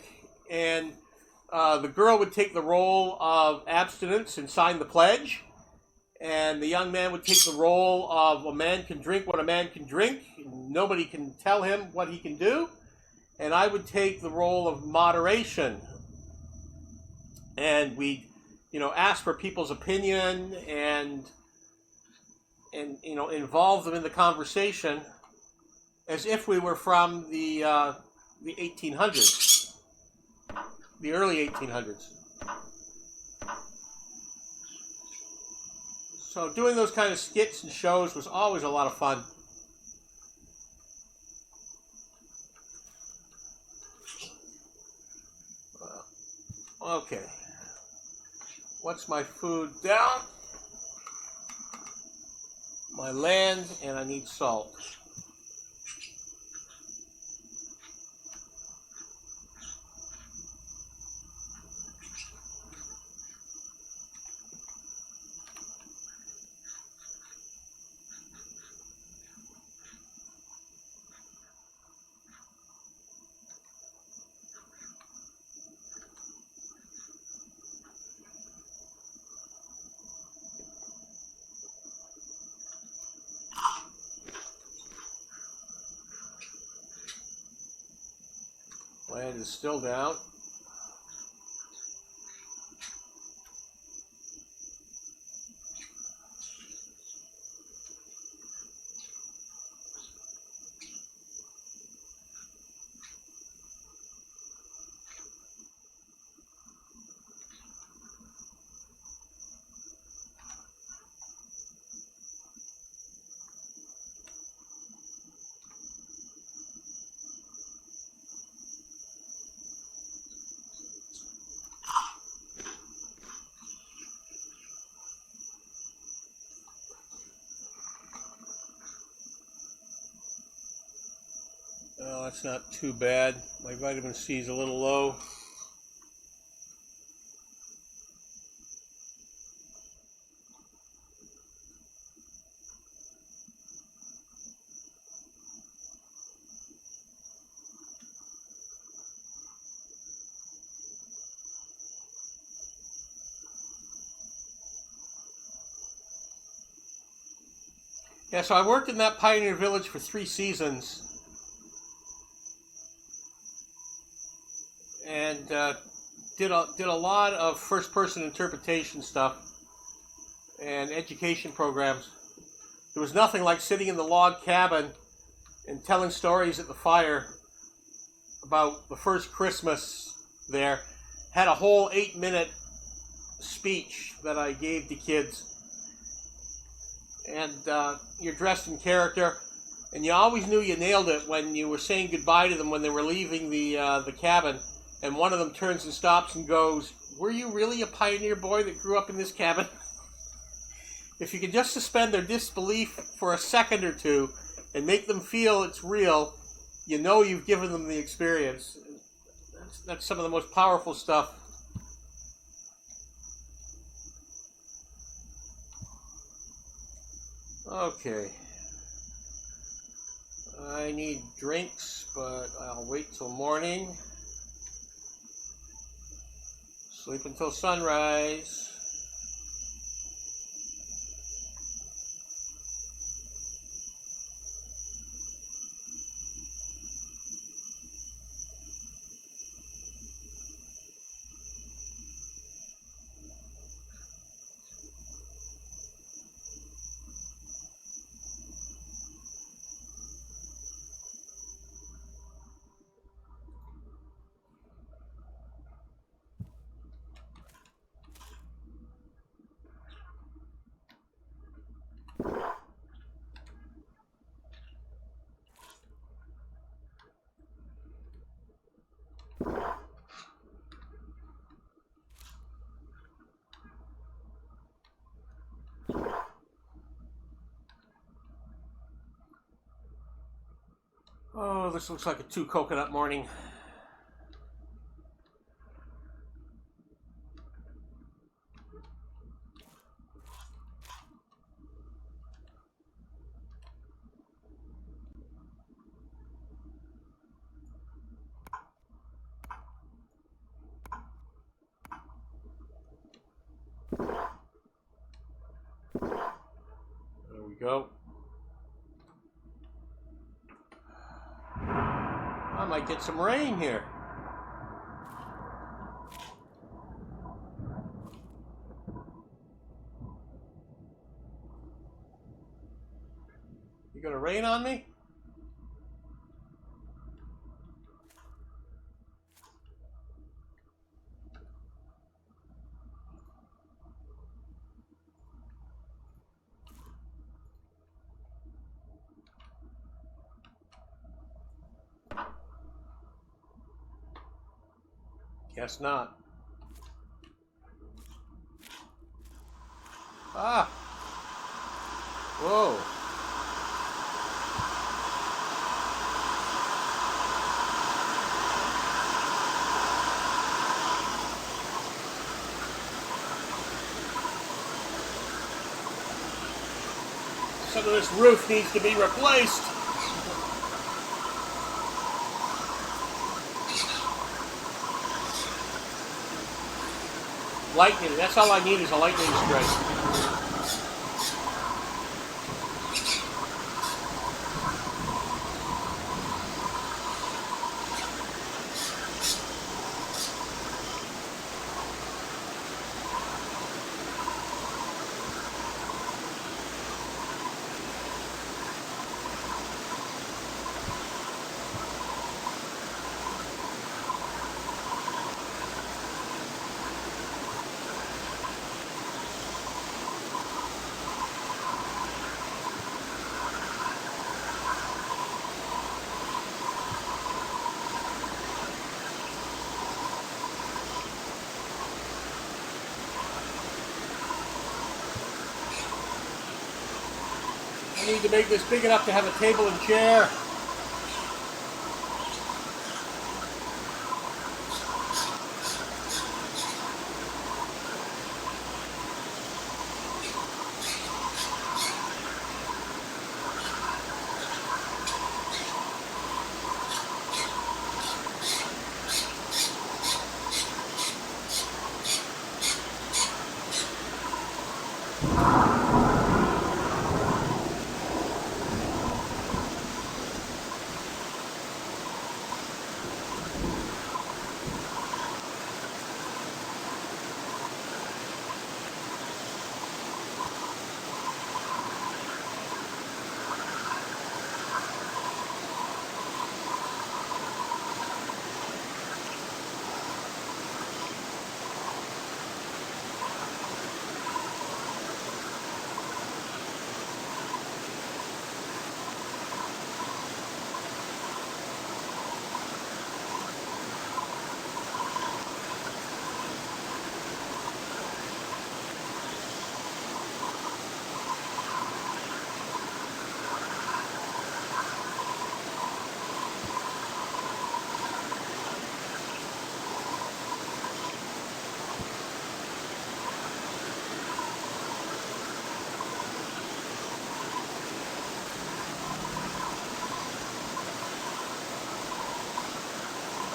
And the girl would take the role of abstinence and sign the pledge, and the young man would take the role of a man can drink what a man can drink. Nobody can tell him what he can do. And I would take the role of moderation. And we, ask for people's opinion and involve them in the conversation as if we were from the 1800s, the early 1800s. So doing those kind of skits and shows was always a lot of fun. Okay. What's my food down? My land, and I need salt. Land is still down. Oh, that's not too bad. My vitamin C is a little low. Yeah, so I worked in that Pioneer Village for 3 seasons. And did a lot of first-person interpretation stuff and education programs. There was nothing like sitting in the log cabin and telling stories at the fire about the first Christmas there. Had a whole 8-minute speech that I gave to kids. And you're dressed in character, and you always knew you nailed it when you were saying goodbye to them when they were leaving the cabin. And one of them turns and stops and goes, "Were you really a pioneer boy that grew up in this cabin?" If you can just suspend their disbelief for a second or two and make them feel it's real, you know you've given them the experience. That's some of the most powerful stuff. Okay. I need drinks, but I'll wait till morning. Sleep until sunrise. Oh, this looks like a 2 coconut morning. we go. I might get some rain here. You gonna rain on me? Guess not. Ah! Whoa! Some of this roof needs to be replaced. Lightning, that's all I need is a lightning strike. I need to make this big enough to have a table and chair.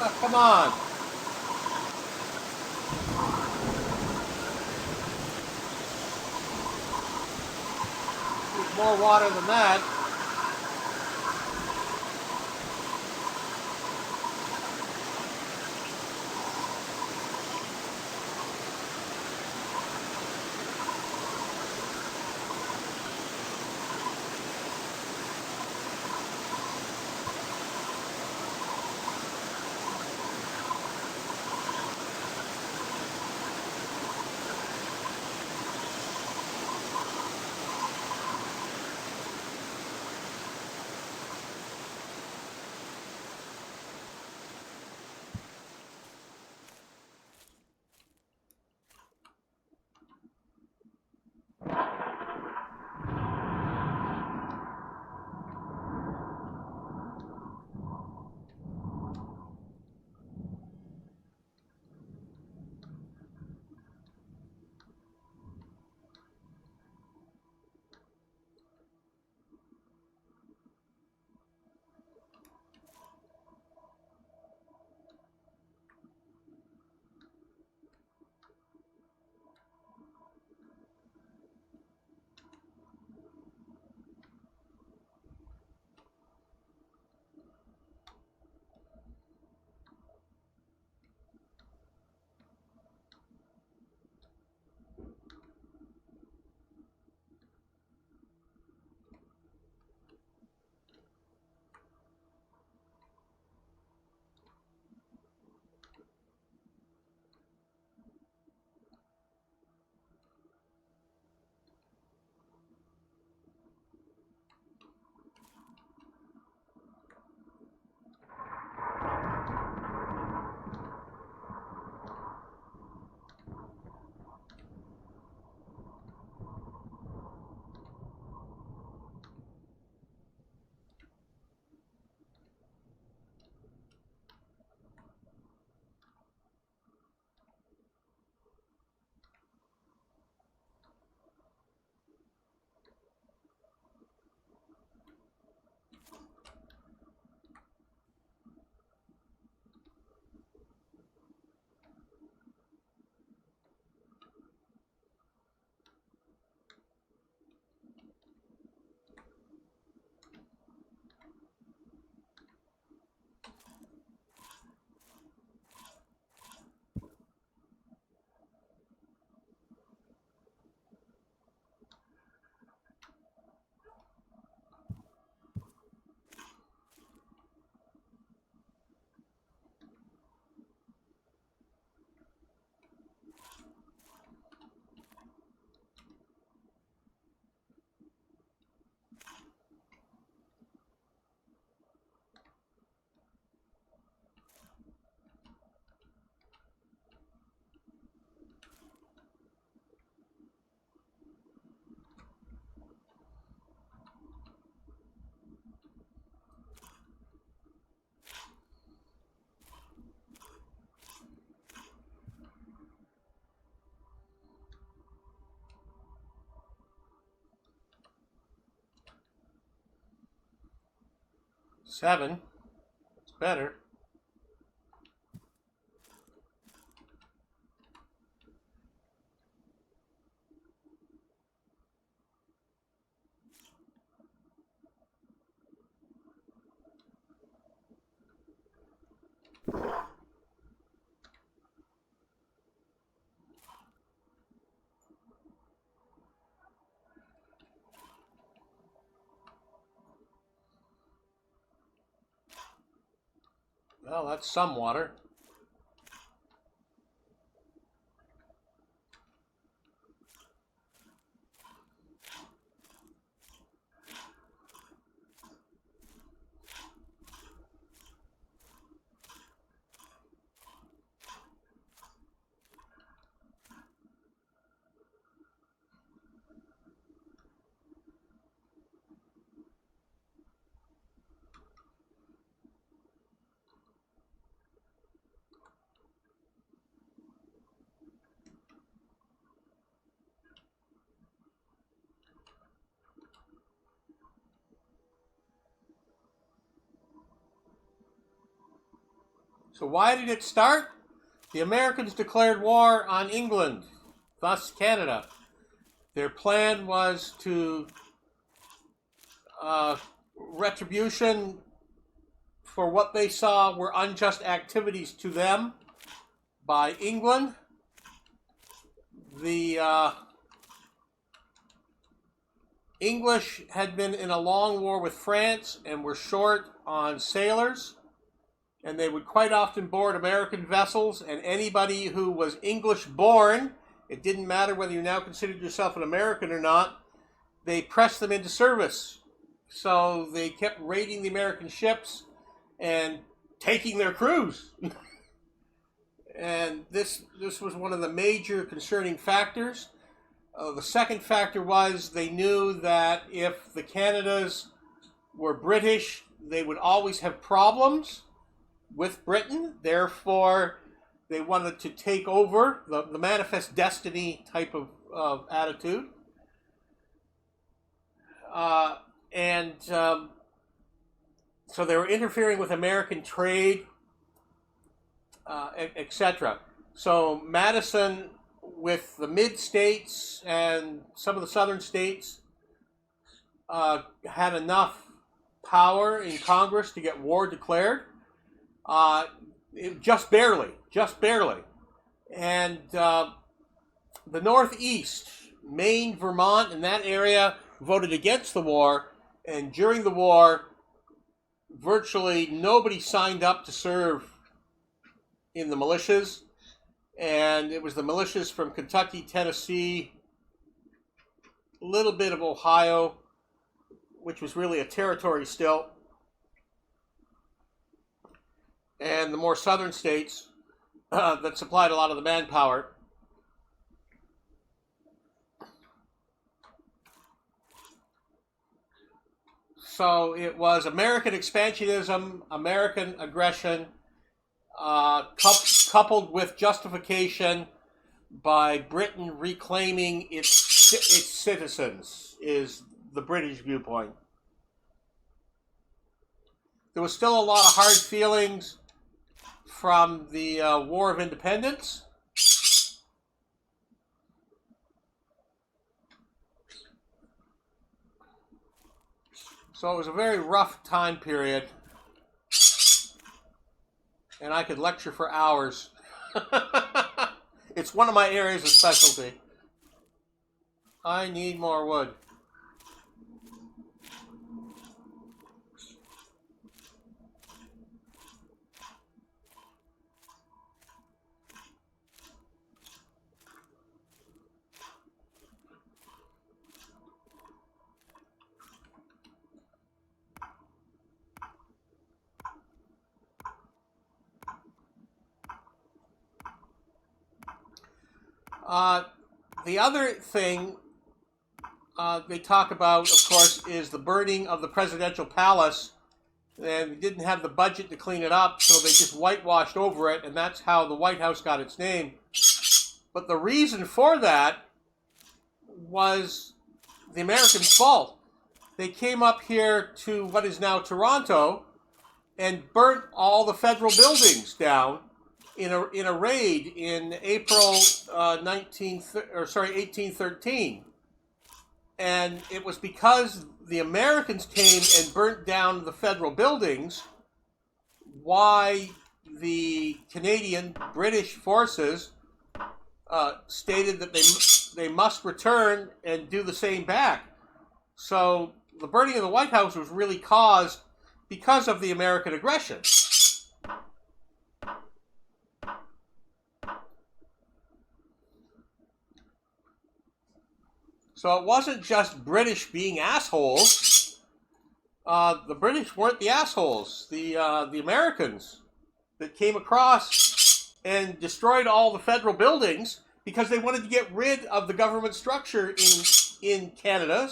Oh, come on. Need more water than that. 7. It's better. Well, that's some water. So why did it start? The Americans declared war on England, thus Canada. Their plan was to retribution for what they saw were unjust activities to them by England. The English had been in a long war with France and were short on sailors, and they would quite often board American vessels, and anybody who was English born, it didn't matter whether you now considered yourself an American or not, they pressed them into service. So they kept raiding the American ships and taking their crews. And this was one of the major concerning factors. The second factor was they knew that if the Canadas were British, they would always have problems with Britain. Therefore, they wanted to take over, the manifest destiny type of attitude. So they were interfering with American trade, etc. So Madison, with the mid-states and some of the southern states, had enough power in Congress to get war declared. Just barely. And the Northeast, Maine, Vermont, and that area voted against the war. And during the war, virtually nobody signed up to serve in the militias. And it was the militias from Kentucky, Tennessee, a little bit of Ohio, which was really a territory still, and the more southern states that supplied a lot of the manpower. So it was American expansionism, American aggression, coupled with justification by Britain reclaiming its citizens, is the British viewpoint. There was still a lot of hard feelings from the War of Independence. So it was a very rough time period, and I could lecture for hours. It's one of my areas of specialty. I need more wood. The other thing they talk about, of course, is the burning of the presidential palace. And they didn't have the budget to clean it up, so they just whitewashed over it, and that's how the White House got its name. But the reason for that was the Americans' fault. They came up here to what is now Toronto, and burnt all the federal buildings down in a raid in April 1813. And it was because the Americans came and burnt down the federal buildings why the Canadian British forces stated that they must return and do the same back. So the burning of the White House was really caused because of the American aggression. So it wasn't just British being assholes. The British weren't the assholes. The Americans that came across and destroyed all the federal buildings because they wanted to get rid of the government structure in Canada,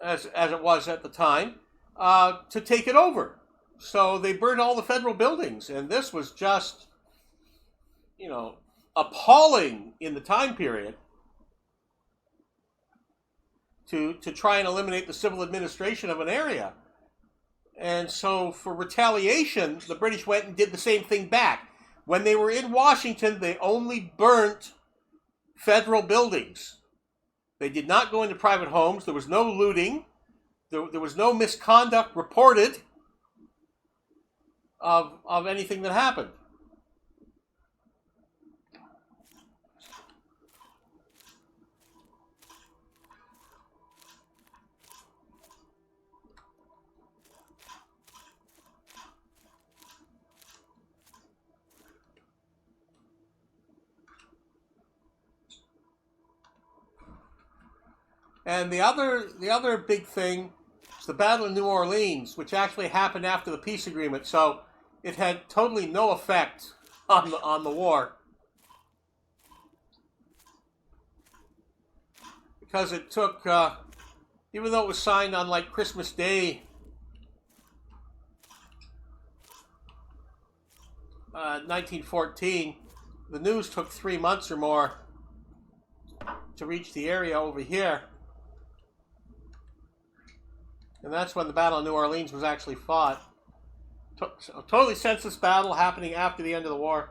as it was at the time, to take it over. So they burned all the federal buildings, and this was just, appalling in the time period to try and eliminate the civil administration of an area. And so for retaliation, the British went and did the same thing back. When they were in Washington, they only burnt federal buildings. They did not go into private homes. There was no looting. There was no misconduct reported of anything that happened. And the other big thing is the Battle of New Orleans, which actually happened after the peace agreement. So it had totally no effect on the war, because it took, even though it was signed on like Christmas Day, 1914, the news took 3 months or more to reach the area over here. And that's when the Battle of New Orleans was actually fought. A totally senseless battle happening after the end of the war.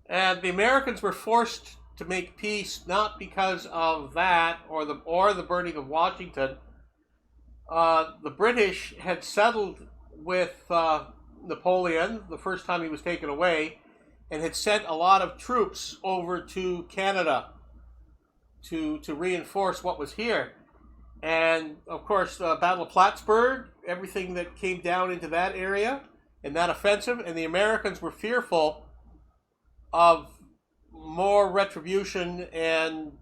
And the Americans were forced to make peace not because of that or the burning of Washington. The British had settled with Napoleon the first time he was taken away, and had sent a lot of troops over to Canada to reinforce what was here. And of course, the Battle of Plattsburgh, everything that came down into that area and that offensive, and the Americans were fearful of more retribution and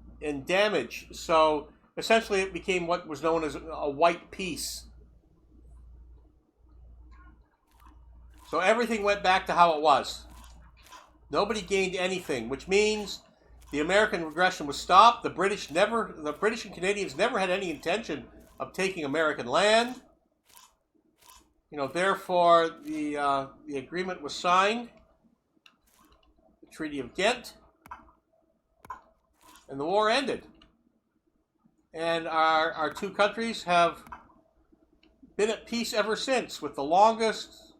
damage. So essentially it became what was known as a white peace. So everything went back to how it was. Nobody gained anything, which means the American aggression was stopped. The British and Canadians never had any intention of taking American land. Therefore, the agreement was signed, the Treaty of Ghent, and the war ended. And our two countries have been at peace ever since, with the longest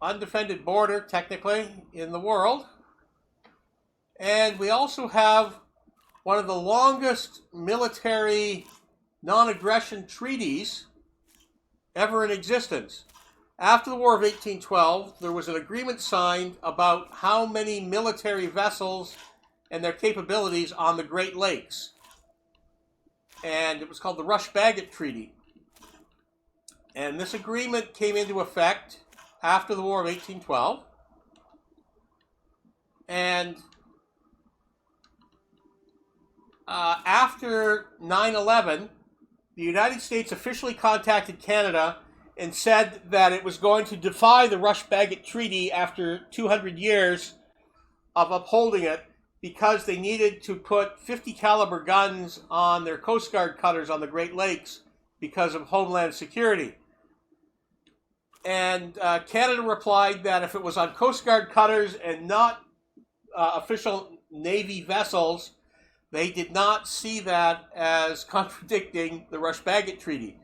undefended border, technically, in the world. And we also have one of the longest military non-aggression treaties ever in existence. After the War of 1812, there was an agreement signed about how many military vessels and their capabilities on the Great Lakes. And it was called the Rush-Bagot Treaty. And this agreement came into effect after the War of 1812. And after 9/11, the United States officially contacted Canada and said that it was going to defy the Rush-Bagot Treaty after 200 years of upholding it, because they needed to put 50 caliber guns on their Coast Guard cutters on the Great Lakes because of homeland security. And Canada replied that if it was on Coast Guard cutters and not official Navy vessels, they did not see that as contradicting the Rush-Bagot Treaty.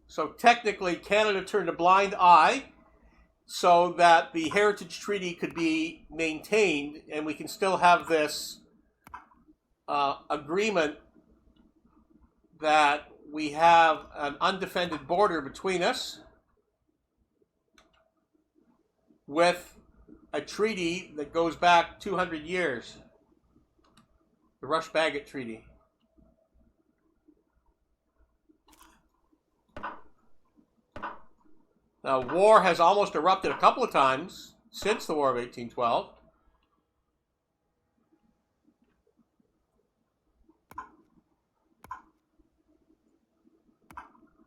So technically, Canada turned a blind eye so that the Heritage Treaty could be maintained, and we can still have this agreement that we have an undefended border between us with a treaty that goes back 200 years, the Rush-Bagot Treaty. Now, war has almost erupted a couple of times since the War of 1812.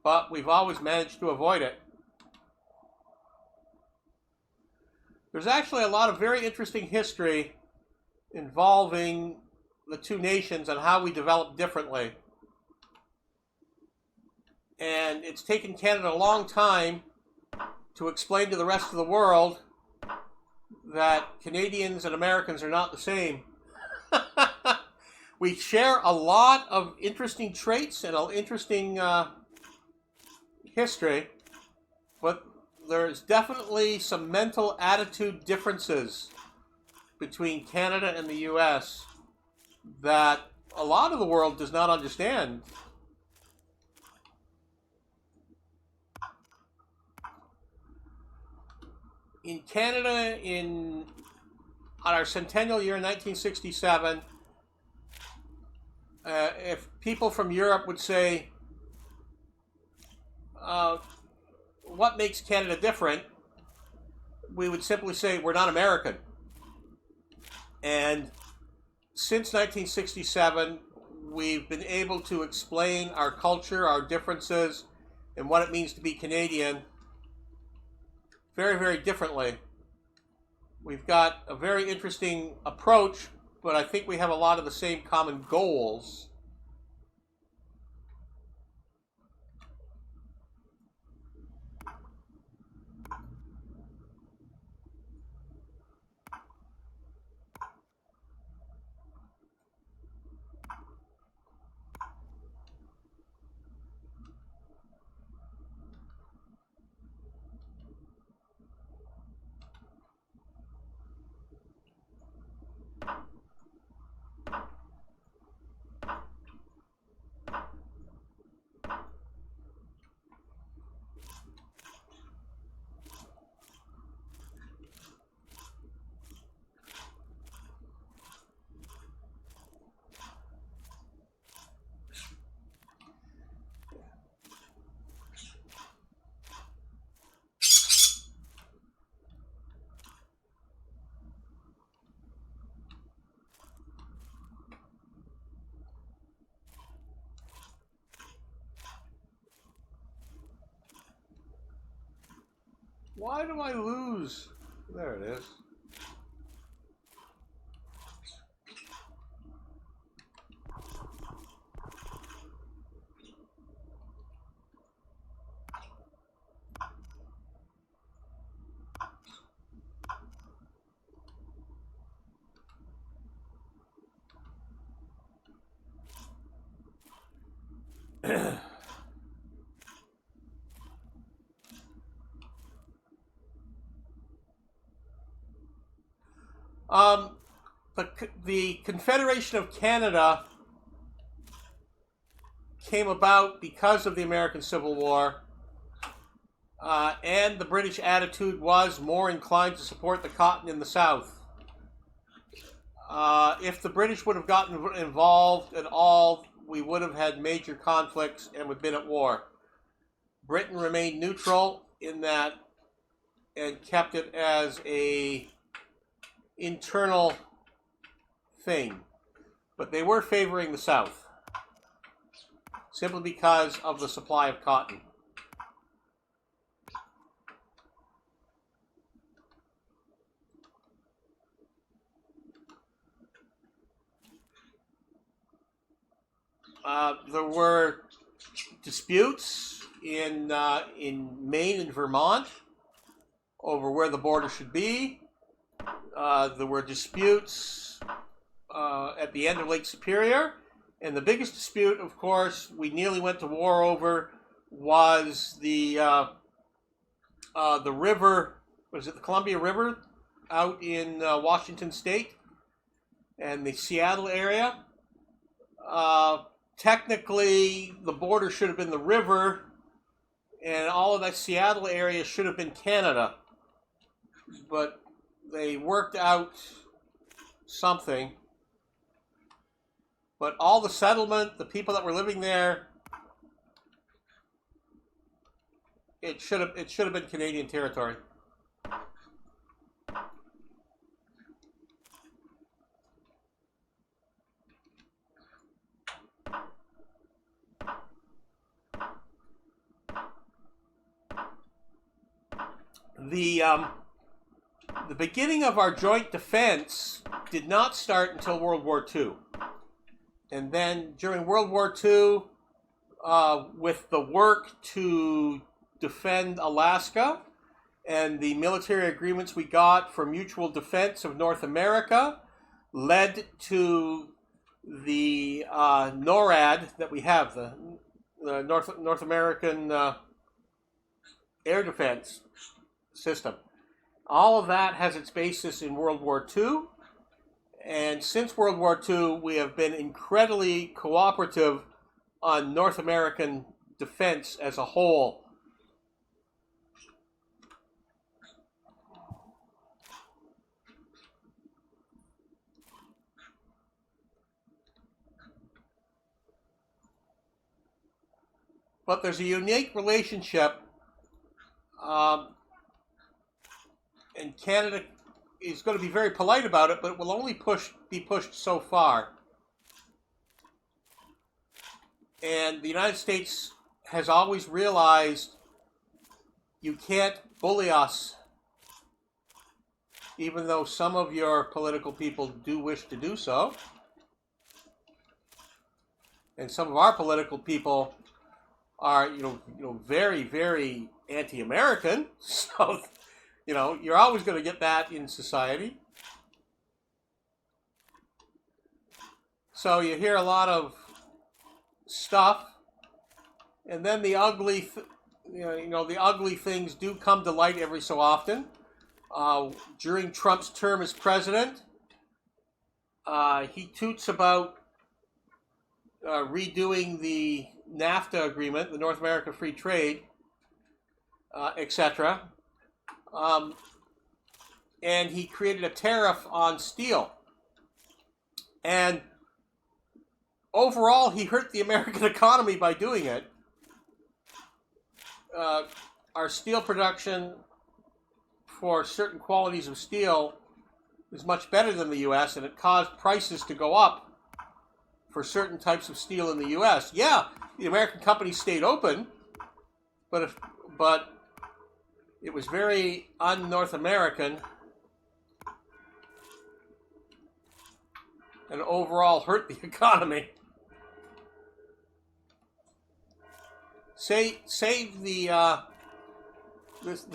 But we've always managed to avoid it. There's actually a lot of very interesting history involving the two nations and how we developed differently. And it's taken Canada a long time to explain to the rest of the world that Canadians and Americans are not the same. We share a lot of interesting traits and an interesting history, but there's definitely some mental attitude differences between Canada and the US that a lot of the world does not understand. In Canada, on our centennial year in 1967, if people from Europe would say, what makes Canada different, we would simply say we're not American. And since 1967, we've been able to explain our culture, our differences, and what it means to be Canadian very, very differently. We've got a very interesting approach, but I think we have a lot of the same common goals. Why do I lose? There it is. The Confederation of Canada came about because of the American Civil War, and the British attitude was more inclined to support the cotton in the South. If the British would have gotten involved at all, we would have had major conflicts and would have been at war. Britain remained neutral in that and kept it as a internal thing. But they were favoring the South, simply because of the supply of cotton. There were disputes in Maine and Vermont over where the border should be. There were disputes at the end of Lake Superior. And the biggest dispute, of course, we nearly went to war over, was the river. Was it the Columbia River out in Washington State and the Seattle area? Technically, the border should have been the river, and all of that Seattle area should have been Canada. But they worked out something. But all the settlement, the people that were living there, it should have been Canadian territory. The beginning of our joint defense did not start until World War II. And then during World War II, with the work to defend Alaska and the military agreements we got for mutual defense of North America, led to the NORAD that we have, the North American Air Defense System. All of that has its basis in World War II. And since World War II, we have been incredibly cooperative on North American defense as a whole. But there's a unique relationship, and Canada is going to be very polite about it, but it will only be pushed so far. And the United States has always realized you can't bully us, even though some of your political people do wish to do so. And some of our political people are, very, very anti-American. So, you're always going to get that in society. So you hear a lot of stuff, and then the ugly, the ugly things do come to light every so often. During Trump's term as president, he toots about redoing the NAFTA agreement, the North America Free Trade, etc. And he created a tariff on steel. And overall, he hurt the American economy by doing it. Our steel production for certain qualities of steel is much better than the U.S., and it caused prices to go up for certain types of steel in the U.S. Yeah, the American companies stayed open, but it was very un-North American and overall hurt the economy. Save the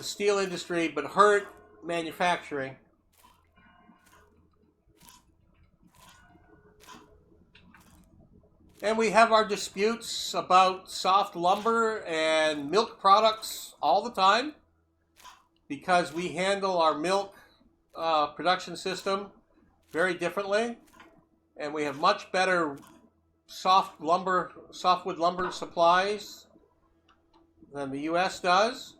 steel industry, but hurt manufacturing. And we have our disputes about soft lumber and milk products all the time, because we handle our milk production system very differently, and we have much better softwood lumber supplies than the U.S. does,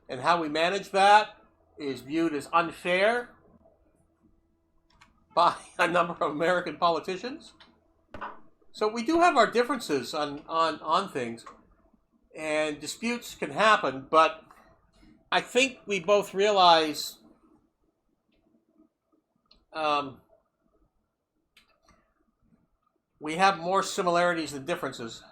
and how we manage that is viewed as unfair by a number of American politicians. So we do have our differences on things, and disputes can happen, but I think we both realize we have more similarities than differences.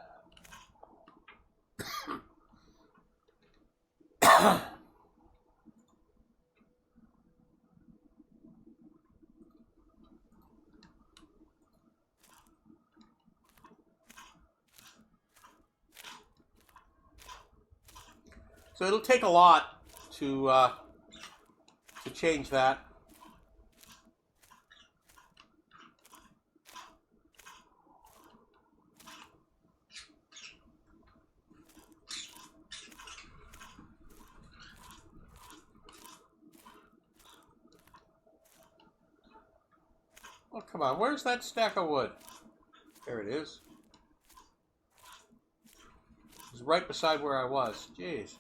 So it'll take a lot to change that. Oh, come on. Where's that stack of wood? There it is. It was right beside where I was. Jeez.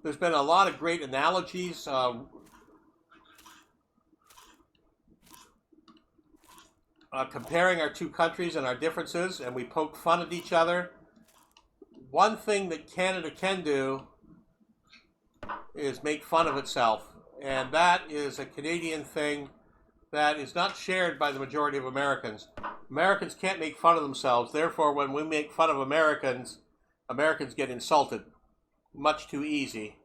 There's been a lot of great analogies. Comparing our two countries and our differences, and we poke fun at each other. One thing that Canada can do is make fun of itself, and that is a Canadian thing that is not shared by the majority of Americans. Americans can't make fun of themselves, therefore when we make fun of Americans, Americans get insulted. Much too easy.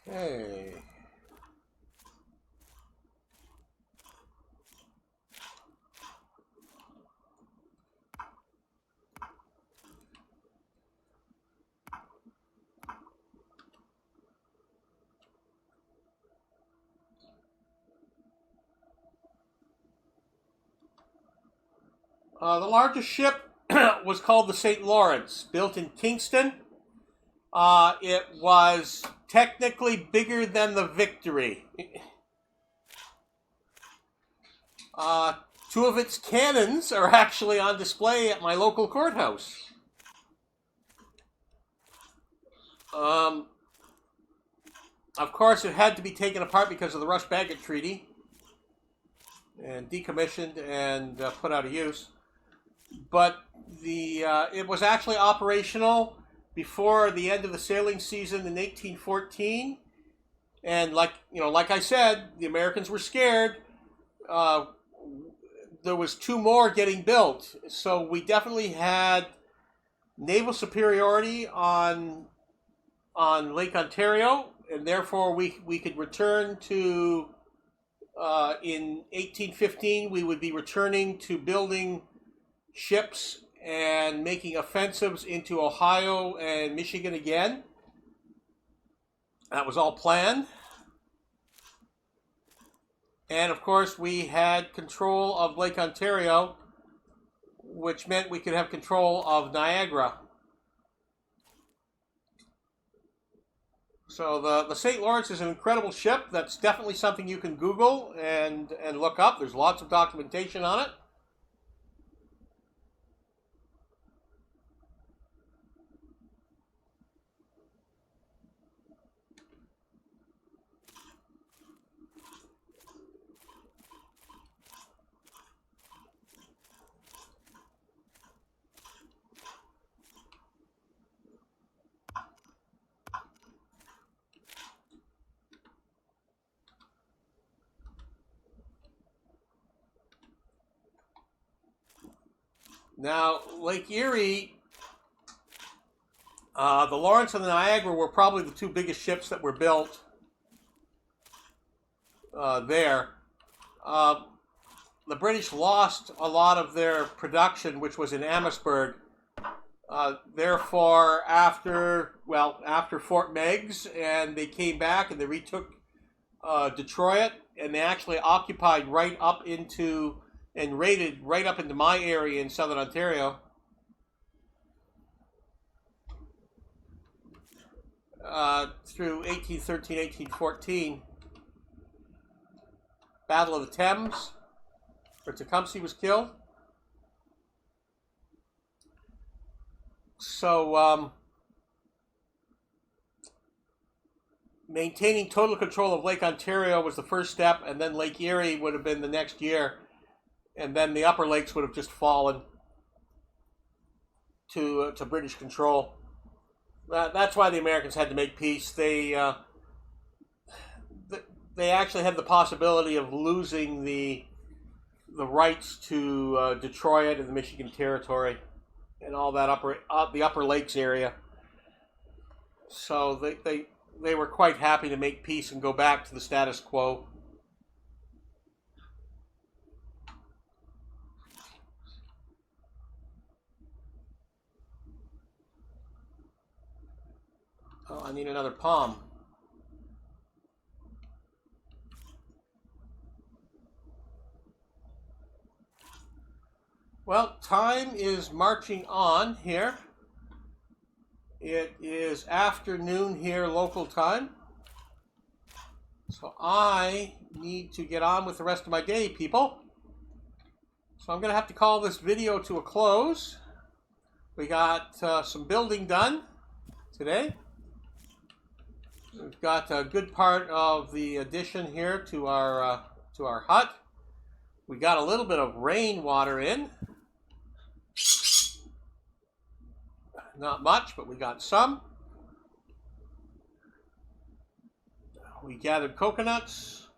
Okay. The largest ship was called the St. Lawrence, built in Kingston. It was technically bigger than the Victory. Two of its cannons are actually on display at my local courthouse. Of course, it had to be taken apart because of the Rush-Bagot Treaty and decommissioned and put out of use. But it was actually operational before the end of the sailing season in 1814, and like I said, the Americans were scared. There was two more getting built, so we definitely had naval superiority on Lake Ontario, and therefore we could return to in 1815 we would be returning to building ships and making offensives into Ohio and Michigan again. That was all planned. And of course, we had control of Lake Ontario, which meant we could have control of Niagara. So the St. Lawrence is an incredible ship. That's definitely something you can Google and look up. There's lots of documentation on it. Now, Lake Erie, the Lawrence and the Niagara were probably the two biggest ships that were built there. The British lost a lot of their production, which was in Amherstburg. Therefore, after Fort Meigs, and they came back and they retook Detroit, and they actually occupied right up into and raided right up into my area in southern Ontario. through 1813, 1814. Battle of the Thames, where Tecumseh was killed. So, maintaining total control of Lake Ontario was the first step, and then Lake Erie would have been the next year, and then the Upper Lakes would have just fallen to British control. That's why the Americans had to make peace. They actually had the possibility of losing the rights to Detroit and the Michigan Territory and all that the Upper Lakes area. So they were quite happy to make peace and go back to the status quo. Oh, I need another palm. Well, time is marching on here. It is afternoon here, local time. So I need to get on with the rest of my day, people. So I'm going to have to call this video to a close. We got some building done today. We've got a good part of the addition here to our hut. We got a little bit of rainwater in. Not much, but we got some. We gathered coconuts.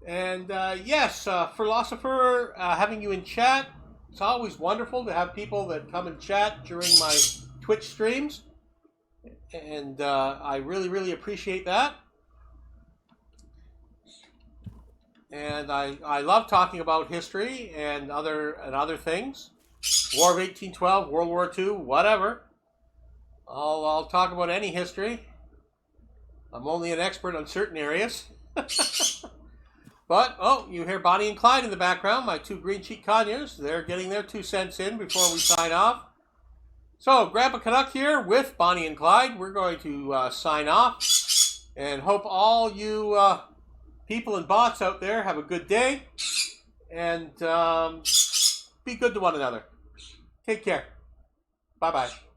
And yes, Philosopher, having you in chat. It's always wonderful to have people that come and chat during my Twitch streams. And I really, really appreciate that. And I love talking about history and other things. War of 1812, World War II, whatever. I'll talk about any history. I'm only an expert on certain areas. But, oh, you hear Bonnie and Clyde in the background, my two green cheek conures. They're getting their 2 cents in before we sign off. So, Grandpa Canuck here with Bonnie and Clyde. We're going to sign off. And hope all you people and bots out there have a good day. And be good to one another. Take care. Bye-bye.